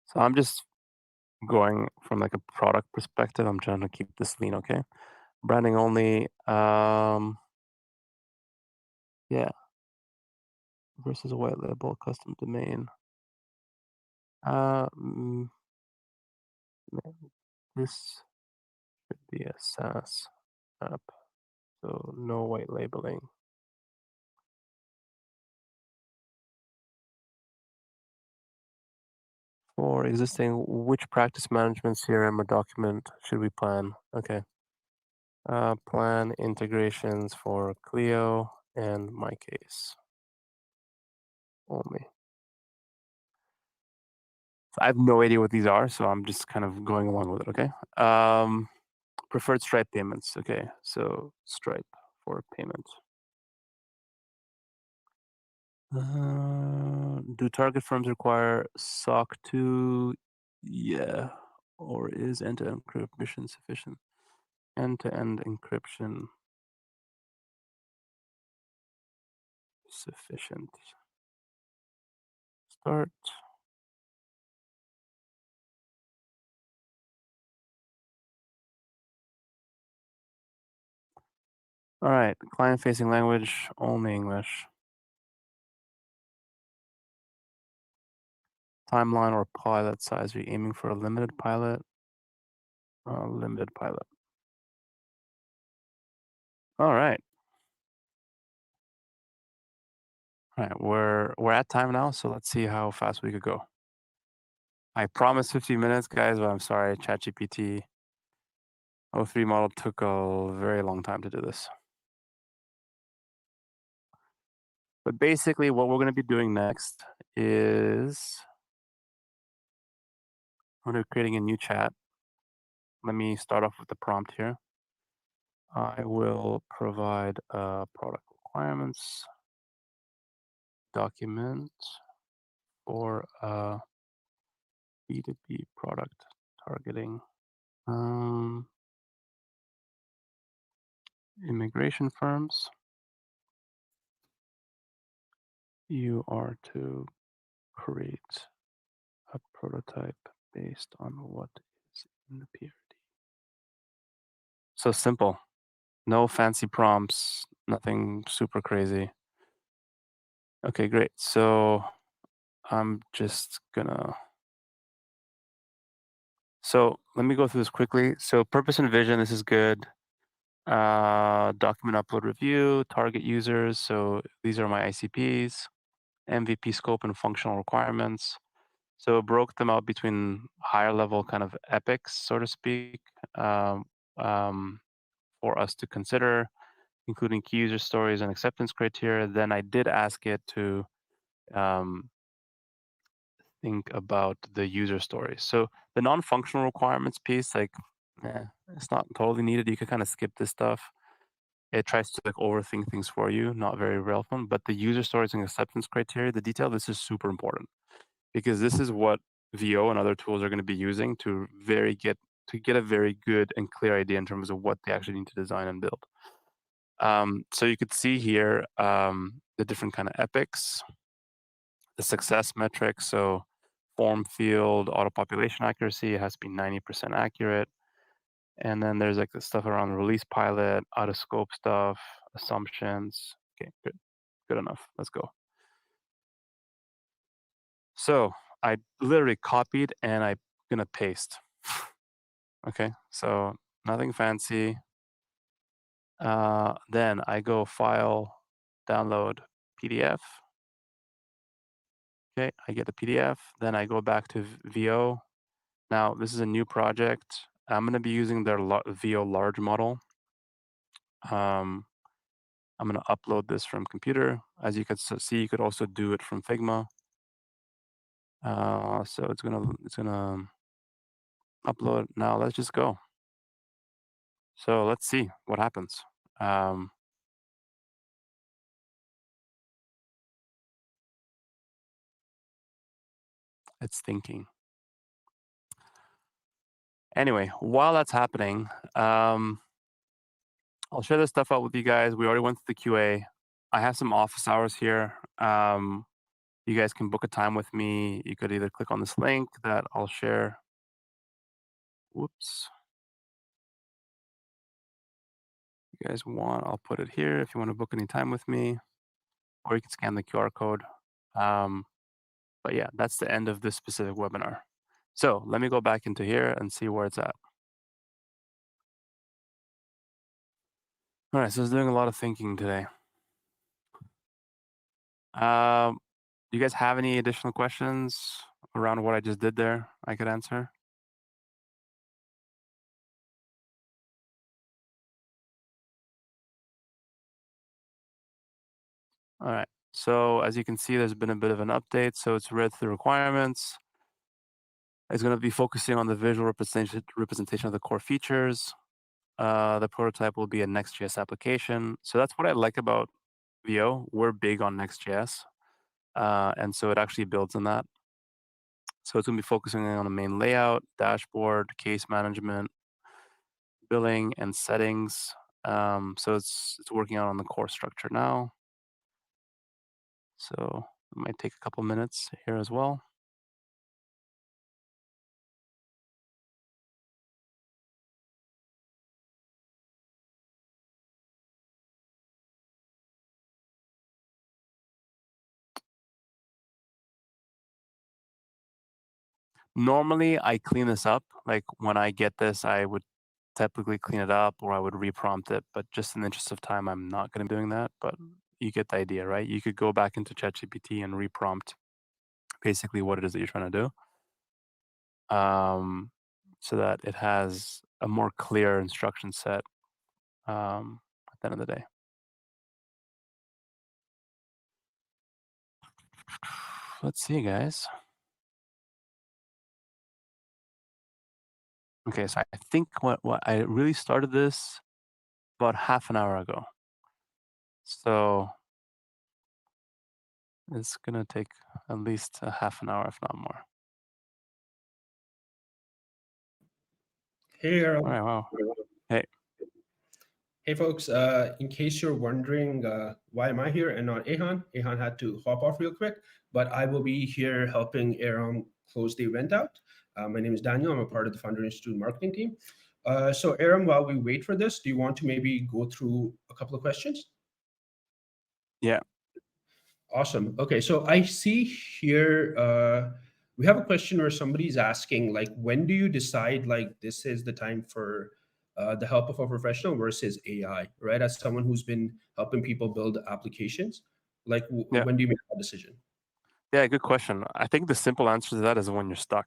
So I'm just going from like a product perspective. I'm trying to keep this lean, okay? Branding only. Yeah, versus a white label custom domain. Uh, mm, this should be a SaaS app, so no white labeling. For existing, which practice management CRM or document should we plan? Okay. Plan integrations for Clio and my case only. So I have no idea what these are, so I'm just kind of going along with it. Okay. Preferred Stripe payments. Okay, so Stripe for payment. Do target firms require SOC 2? Yeah. Or is end-to-end encryption sufficient? End-to-end encryption sufficient. Start. All right. Client-facing language, only English. Timeline or pilot size. Are you aiming for a limited pilot? Limited pilot. All right. All right, we're at time now, so let's see how fast we could go. I promised 50 minutes, guys, but I'm sorry, ChatGPT O3 model took a very long time to do this. But basically, what we're going to be doing next is we're going to be creating a new chat. Let me start off with the prompt here. I will provide product requirements document for B2B product targeting immigration firms. You are to create a prototype based on what is in the PRD. So simple. No fancy prompts, nothing super crazy. Okay, great. So I'm just gonna. So let me go through this quickly. So purpose and vision, this is good. Document upload review, target users. So these are my ICPs, MVP scope and functional requirements. So broke them out between higher level kind of epics, so to speak, um, um, for us to consider, including key user stories and acceptance criteria. Then I did ask it to um, think about the user stories. So the non-functional requirements piece, like, it's not totally needed. You can kind of skip this stuff. It tries to like overthink things for you, not very relevant. But the user stories and acceptance criteria, the detail, this is super important because this is what VO and other tools are going to be using to get a very good and clear idea in terms of what they actually need to design and build. So you could see here the different kind of epics, the success metrics. So form field auto population accuracy, it has to be 90% accurate. And then there's like the stuff around release pilot, out of scope stuff, assumptions. Okay, good. Good enough. Let's go. So I literally copied and I'm gonna paste. Okay, so nothing fancy. Then I go file, download PDF. Okay, I get the PDF. Then I go back to VO. Now this is a new project. I'm gonna be using their VO large model. Um, I'm gonna upload this from computer. As you can see, you could also do it from Figma. So it's gonna upload. Now let's just go. So let's see what happens. Um, it's thinking. Anyway, while that's happening, I'll share this stuff out with you guys. We already went through the QA. I have some office hours here. You guys can book a time with me. You could either click on this link that I'll share. Whoops. You guys want, I'll put it here if you want to book any time with me, or you can scan the QR code. Um, but yeah, that's the end of this specific webinar. So let me go back into here and see where it's at. All right, so it's doing a lot of thinking today. Um, do you guys have any additional questions around what I just did there I could answer? All right. So as you can see, there's been a bit of an update. So it's read through requirements. It's going to be focusing on the visual representation of the core features. The prototype will be a Next.js application. So that's what I like about VO. We're big on Next.js. And so it actually builds on that. So it's going to be focusing on the main layout, dashboard, case management, billing, and settings. So it's working out on the core structure now. So it might take a couple minutes here as well. Normally, I clean this up. Like when I get this, I would typically clean it up or I would reprompt it. But just in the interest of time, I'm not going to be doing that. But you get the idea, right? You could go back into ChatGPT and reprompt basically what it is that you're trying to do, so that it has a more clear instruction set at the end of the day. Let's see, guys. Okay, so I think what I really started this about half an hour ago. So it's gonna take at least a half an hour, if not more. Hey, All Aram. right, wow. Hey, Hey, folks. In case you're wondering why am I here and not Ehan, Ehan had to hop off real quick, but I will be here helping Aram close the event out. My name is Daniel. I'm a part of the Founder Institute marketing team. So, Aram, while we wait for this, do you want to maybe go through a couple of questions? yeah, Awesome. Okay, so I see here we have a question where somebody's asking, like, when do you decide like this is the time for the help of a professional versus AI, right? As someone who's been helping people build applications, like, yeah, when do you make that decision? yeah. Good question. I think the simple answer to that is when you're stuck.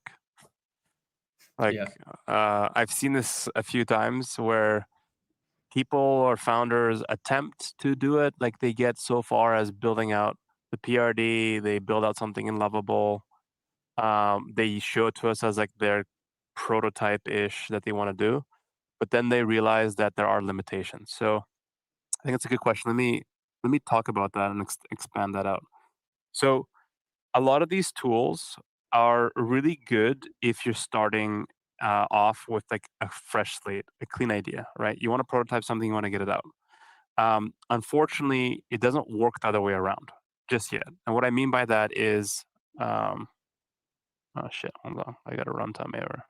Like, Yeah, I've seen this a few times where people or founders attempt to do it. Like, they get so far as building out the PRD, they build out something in Lovable. They show it to us as like their prototype ish that they want to do, but then they realize that there are limitations. So I think it's a good question. Let me talk about that and expand that out. So a lot of these tools are really good if you're starting off with like a fresh slate, a clean idea, right? You want to prototype something, you want to get it out. Unfortunately, it doesn't work the other way around just yet. And what I mean by that is, oh shit, hold on, I got a runtime error.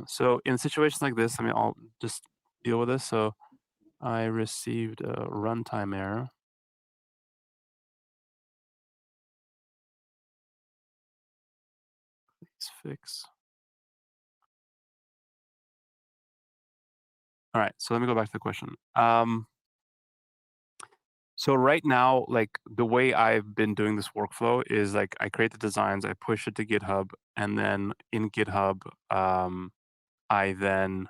So in situations like this, I mean, I'll just deal with this. So I received a runtime error. Please fix. All right, so let me go back to the question. So right now, like the way I've been doing this workflow is like I create the designs, I push it to GitHub, and then in GitHub, I then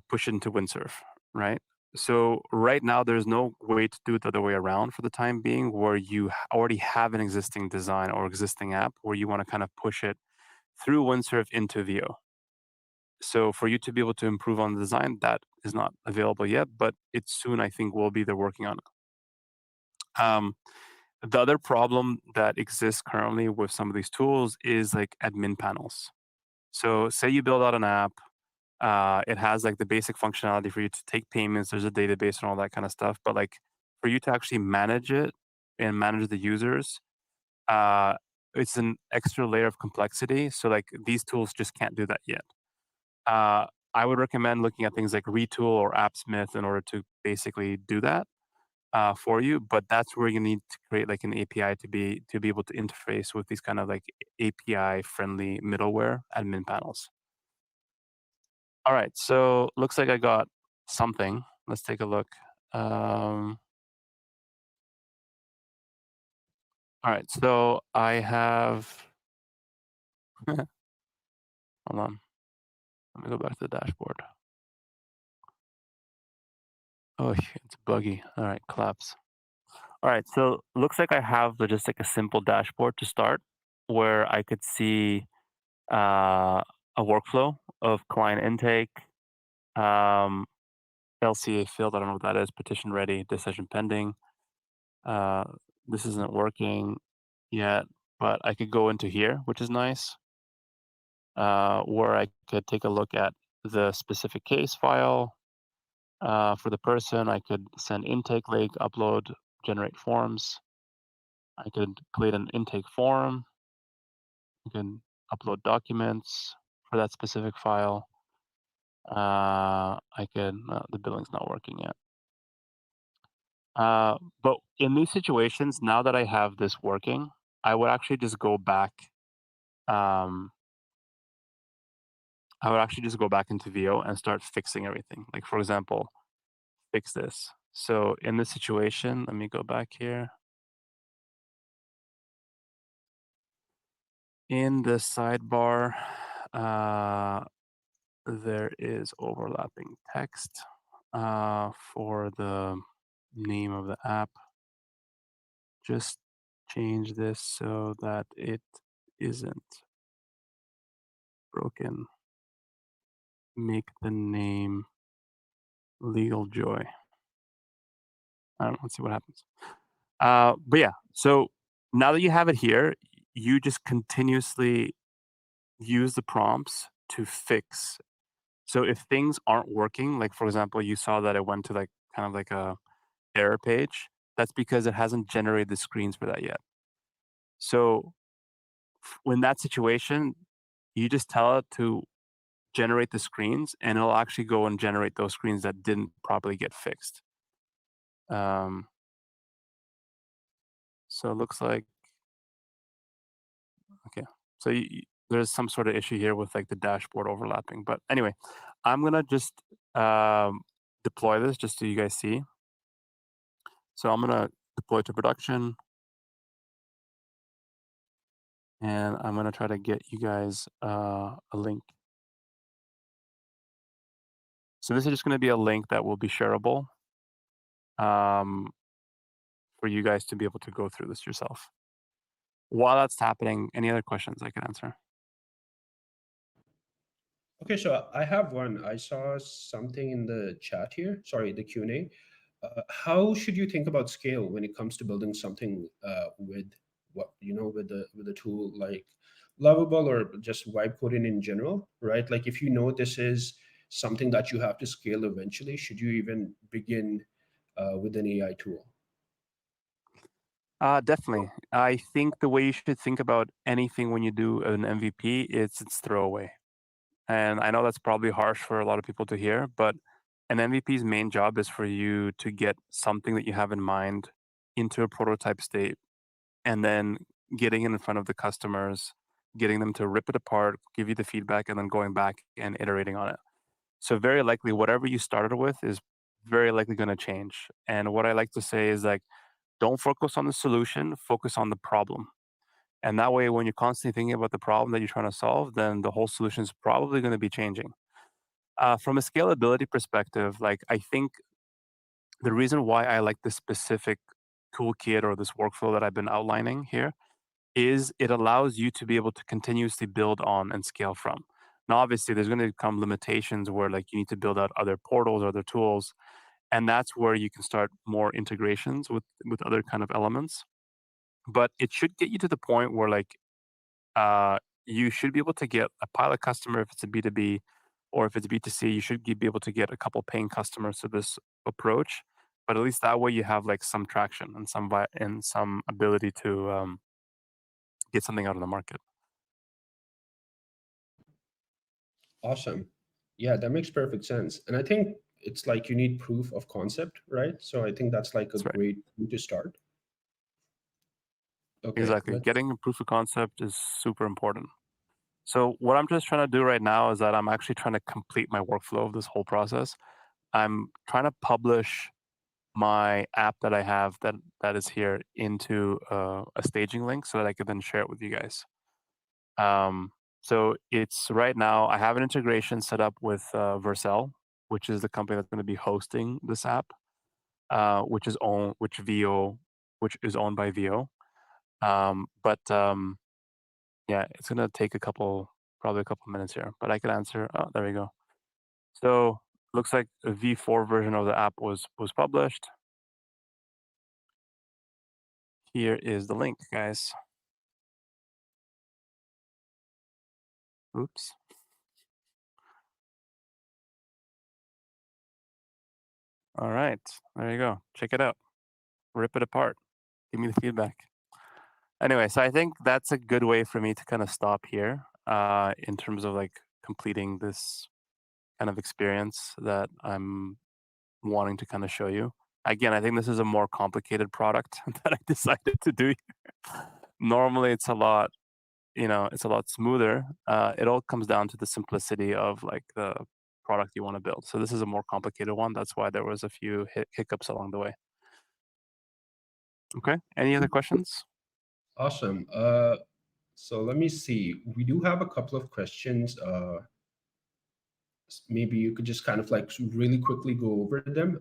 push it into Windsurf, right? So right now, there's no way to do it the other way around for the time being, where you already have an existing design or existing app where you want to kind of push it through Windsurf into VO. So for you to be able to improve on the design, that is not available yet, but it's soon. I think we'll be there working on it. The other problem that exists currently with some of these tools is like admin panels. So say you build out an app, it has like the basic functionality for you to take payments. There's a database and all that kind of stuff. But like for you to actually manage it and manage the users, uh, it's an extra layer of complexity. So like these tools just can't do that yet. Uh, I would recommend looking at things like Retool or AppSmith in order to basically do that for you. But that's where you need to create like an API to be able to interface with these kind of like API friendly middleware admin panels. All right, so looks like I got something. Let's take a look. All right, so I have. Hold on. Let me go back to the dashboard. Oh, it's buggy. All right, collapse. All right, so looks like I have just like a simple dashboard to start, where I could see a workflow of client intake, um, LCA field. I don't know what that is. Petition ready, decision pending. Uh, this isn't working yet, but I could go into here, which is nice, where I could take a look at the specific case file for the person. I could send intake link, upload, generate forms. I could create an intake form. I can upload documents for that specific file. I can, the billing's not working yet. But in these situations, now that I have this working, I would actually just go back. Um, I would actually just go back into VO and start fixing everything. Like for example, fix this. So in this situation, let me go back here. In the sidebar, there is overlapping text for the name of the app. Just change this so that it isn't broken. Make the name Legal Joy. I don't know. Let's see what happens. But yeah, so now that you have it here, you just continuously use the prompts to fix. So if things aren't working, like for example, you saw that it went to like kind of like a error page, that's because it hasn't generated the screens for that yet. So when that situation, you just tell it to generate the screens and it'll actually go and generate those screens that didn't properly get fixed. So it looks like, okay. So there's some sort of issue here with like the dashboard overlapping. But anyway, I'm going to just deploy this just so you guys see. So I'm going to deploy to production. And I'm going to try to get you guys a link. So this is just going to be a link that will be shareable for you guys to be able to go through this yourself. While that's happening, any other questions I can answer? Okay, so I have one. I saw something in the chat here. Sorry, the Q&A. How should you think about scale when it comes to building something with with a tool like Lovable or just vibe coding in general, right? Like if you know this is something that you have to scale eventually, should you even begin with an AI tool? Definitely. I think the way you should think about anything when you do an MVP is it's throwaway. And I know that's probably harsh for a lot of people to hear, but an MVP's main job is for you to get something that you have in mind into a prototype state and then getting it in front of the customers, getting them to rip it apart, give you the feedback, and then going back and iterating on it. So very likely whatever you started with is very likely going to change. And what I like to say is like, don't focus on the solution, focus on the problem. And that way, when you're constantly thinking about the problem that you're trying to solve, then the whole solution is probably going to be changing. From a scalability perspective, like I think the reason why I like this specific toolkit or this workflow that I've been outlining here is it allows you to be able to continuously build on and scale from. Now, obviously, there's going to come limitations where like you need to build out other portals or other tools, and that's where you can start more integrations with other kind of elements. But it should get you to the point where like you should be able to get a pilot customer if it's a B2B, or if it's B2C, you should be able to get a couple paying customers to this approach. But at least that way you have like some traction and some ability to get something out of the market. Awesome. Yeah, that makes perfect sense. And I think it's like you need proof of concept, right? So I think that's like a That's right. great way to start. Okay, Exactly. Getting a proof of concept is super important. So what I'm just trying to do right now is that I'm actually trying to complete my workflow of this whole process. I'm trying to publish my app that I have that is here into a staging link so that I could then share it with you guys. So it's right now I have an integration set up with Vercel, which is the company that's going to be hosting this app, which is owned by VO. But yeah, it's going to take probably a couple minutes here, but I can answer. Oh, there we go. So looks like a V4 version of the app was published. Here is the link, guys. Oops. All right, there you go. Check it out. Rip it apart. Give me the feedback. Anyway, so I think that's a good way for me to kind of stop here in terms of like completing this kind of experience that I'm wanting to kind of show you. Again, I think this is a more complicated product that I decided to do. Normally, it's a lot, it's a lot smoother. It all comes down to the simplicity of like the product you want to build. So this is a more complicated one. That's why there was a few hiccups along the way. Okay. Any other questions? Awesome. So let me see. We do have a couple of questions. Maybe you could just kind of like really quickly go over them.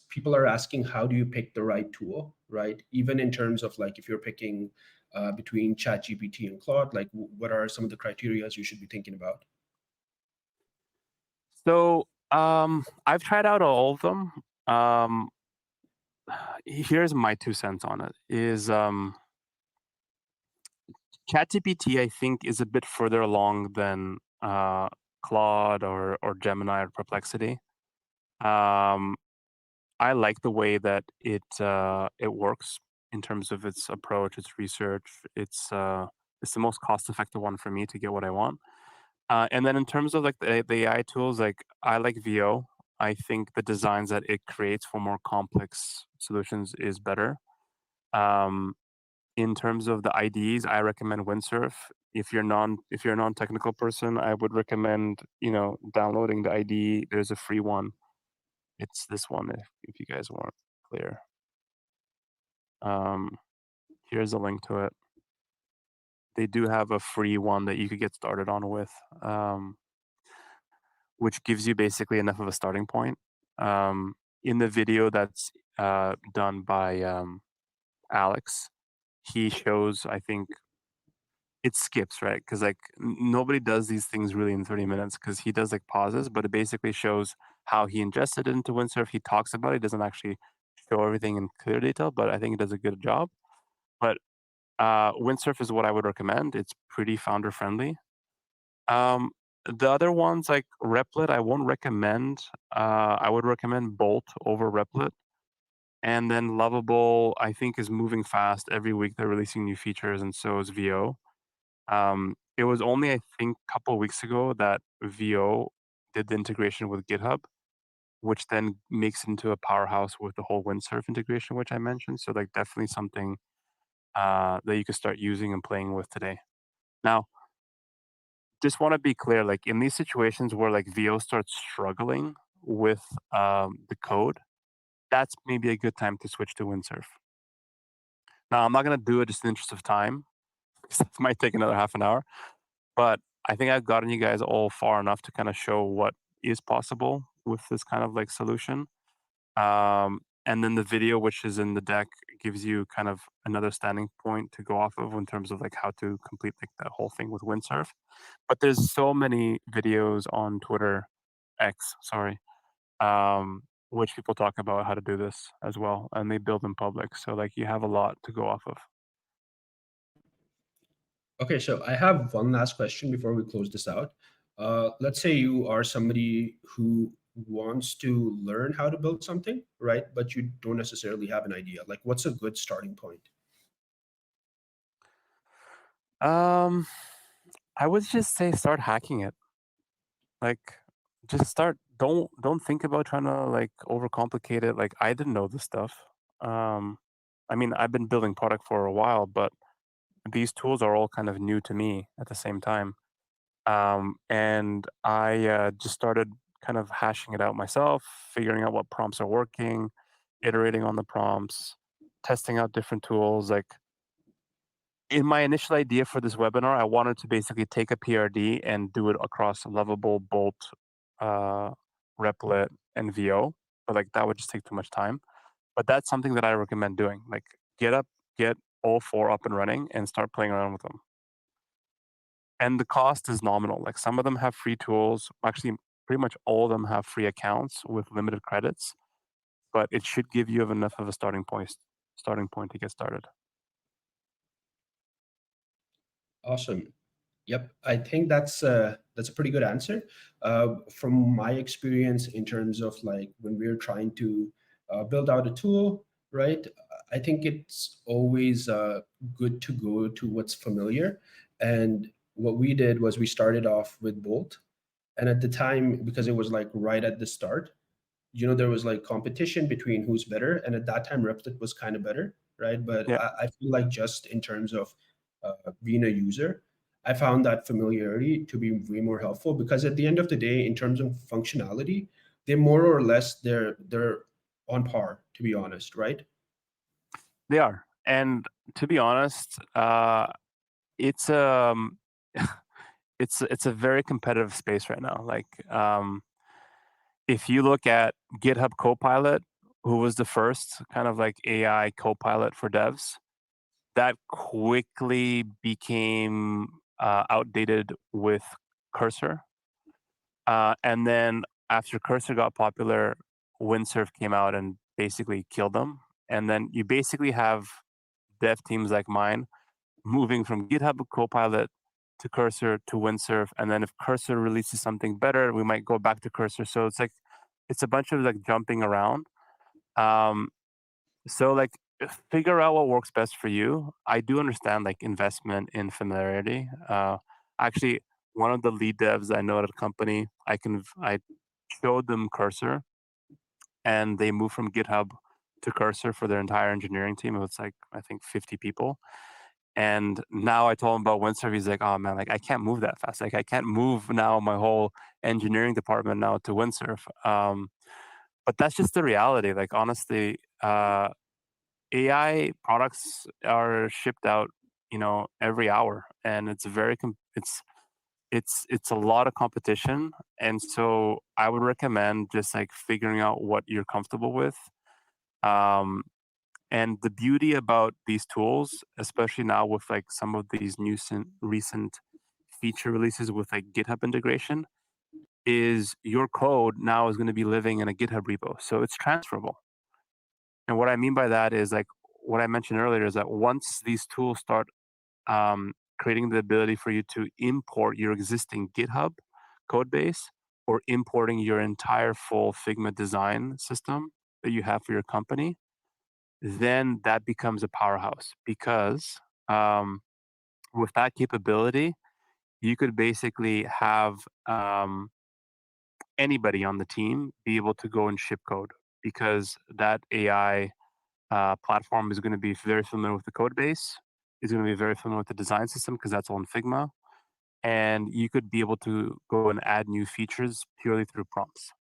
People are asking, how do you pick the right tool, right? Even in terms of like if you're picking between ChatGPT and Claude, like what are some of the criteria you should be thinking about? So I've tried out all of them. Here's my 2 cents on it. Is ChatGPT, I think, is a bit further along than Claude or Gemini or Perplexity. I like the way that it works in terms of its approach, its research. It's the most cost effective one for me to get what I want. And then in terms of like the AI tools, like I like VO. I think the designs that it creates for more complex solutions is better. Um, in terms of the IDEs, I recommend Windsurf. If you're a non-technical person, I would recommend downloading the IDE. There's a free one. It's this one if you guys weren't clear. Um, here's a link to it. They do have a free one that you could get started on with, which gives you basically enough of a starting point. In the video that's done by Alex, he shows, I think, it skips, right? Because like nobody does these things really in 30 minutes because he does like pauses, but it basically shows how he ingested it into Windsurf. He talks about it. He doesn't actually show everything in clear detail, but I think he does a good job. But Windsurf is what I would recommend. It's pretty founder friendly. The other ones like Replit, I won't recommend. I would recommend Bolt over Replit. And then Lovable, I think, is moving fast. Every week they're releasing new features, and so is VO. It was only, I think, a couple of weeks ago that VO did the integration with GitHub, which then makes it into a powerhouse with the whole Windsurf integration, which I mentioned. So, like, definitely something that you can start using and playing with today. Now, just want to be clear, like in these situations where like VO starts struggling with the code, that's maybe a good time to switch to Windsurf. Now, I'm not going to do it just in the interest of time. This might take another half an hour, but I think I've gotten you guys all far enough to kind of show what is possible with this kind of like solution. And then the video, which is in the deck, gives you kind of another standing point to go off of in terms of like how to complete like that whole thing with Windsurf. But there's so many videos on Twitter, X, sorry, which people talk about how to do this as well, and they build in public. So like you have a lot to go off of. Okay, so I have one last question before we close this out. Let's say you are somebody who wants to learn how to build something, right? But you don't necessarily have an idea. Like, what's a good starting point? Um, I would just say start hacking it. Like, just start. Don't think about trying to like overcomplicate it. Like I didn't know this stuff. Um, I mean, I've been building product for a while, but these tools are all kind of new to me at the same time. And I just started kind of hashing it out myself, figuring out what prompts are working, iterating on the prompts, testing out different tools. Like in my initial idea for this webinar, I wanted to basically take a PRD and do it across Lovable, Bolt, uh, Replit, and VO. But like that would just take too much time. But that's something that I recommend doing. Like get all four up and running and start playing around with them. And the cost is nominal. Like some of them have free tools. Actually, pretty much all of them have free accounts with limited credits. But it should give you enough of a starting point to get started. Awesome. Yep, I think that's a pretty good answer. From my experience, in terms of like when we're trying to build out a tool, right? I think it's always good to go to what's familiar. And what we did was we started off with Bolt, and at the time, because it was like right at the start, there was like competition between who's better, and at that time, Replit was kind of better, right? But Yeah. I feel like just in terms of being a user, I found that familiarity to be way more helpful, because at the end of the day, in terms of functionality, they're more or less they're on par, to be honest, right? They are, and to be honest, it's it's a very competitive space right now. Like, if you look at GitHub Copilot, who was the first kind of like AI copilot for devs, that quickly became outdated with Cursor. And then after Cursor got popular, Windsurf came out and basically killed them. And then you basically have dev teams like mine moving from GitHub Copilot to Cursor to Windsurf. And then if Cursor releases something better, we might go back to Cursor. So it's like, it's a bunch of like jumping around. So like, figure out what works best for you. I do understand like investment in familiarity. Actually, one of the lead devs I know at a company, I showed them Cursor, and they moved from GitHub to Cursor for their entire engineering team. It was like, I think 50 people. And now I told him about Windsurf. He's like, "Oh man, like I can't move that fast. Like I can't move now my whole engineering department now to Windsurf." But that's just the reality. Like honestly, AI products are shipped out, every hour, and it's it's a lot of competition. And so I would recommend just like figuring out what you're comfortable with. Um, and the beauty about these tools, especially now with like some of these recent feature releases with like GitHub integration, is your code now is going to be living in a GitHub repo, so it's transferable. And what I mean by that is like what I mentioned earlier is that once these tools start creating the ability for you to import your existing GitHub code base, or importing your entire full Figma design system that you have for your company, then that becomes a powerhouse, because with that capability, you could basically have anybody on the team be able to go and ship code, because that AI platform is going to be very familiar with the code base, is going to be very familiar with the design system because that's all in Figma, and you could be able to go and add new features purely through prompts.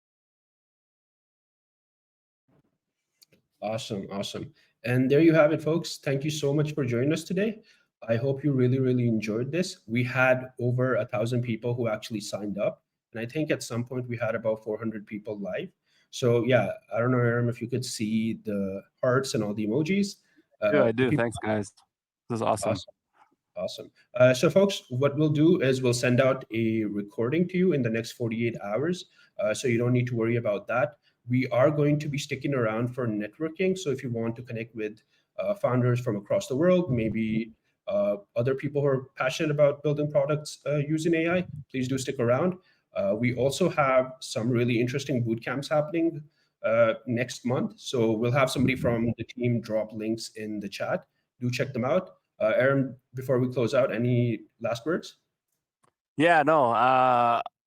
Awesome, awesome. And there you have it, folks. Thank you so much for joining us today. I hope you really, really enjoyed this. We had over 1,000 people who actually signed up. And I think at some point we had about 400 people live. So yeah, I don't know, Aram, if you could see the hearts and all the emojis. Yeah, I The do. people, Thanks, guys. This is awesome. awesome. Awesome. So folks, what we'll do is we'll send out a recording to you in the next 48 hours. So you don't need to worry about that. We are going to be sticking around for networking. So if you want to connect with founders from across the world, maybe other people who are passionate about building products using AI, please do stick around. We also have some really interesting boot camps happening next month. So we'll have somebody from the team drop links in the chat. Do check them out. Aaron, before we close out, any last words? Yeah, no.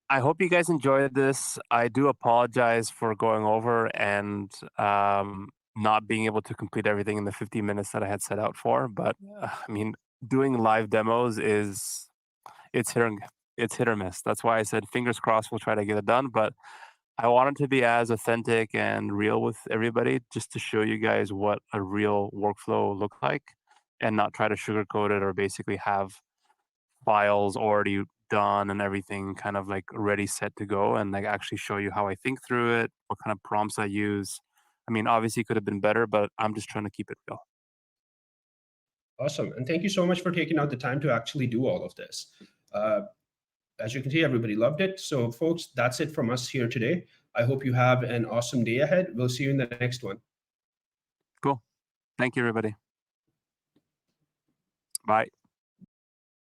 I hope you guys enjoyed this. I do apologize for going over and not being able to complete everything in the 15 minutes that I had set out for. But I mean, doing live demos it's hit or miss. That's why I said fingers crossed we'll try to get it done. But I wanted to be as authentic and real with everybody, just to show you guys what a real workflow looks like, and not try to sugarcoat it, or basically have files already done and everything kind of like ready, set to go, and like actually show you how I think through it, what kind of prompts I use. I mean, obviously it could have been better, but I'm just trying to keep it real. Awesome. And thank you so much for taking out the time to actually do all of this. As you can see, everybody loved it. So folks, that's it from us here today. I hope you have an awesome day ahead. We'll see you in the next one. Cool. Thank you, everybody. Bye.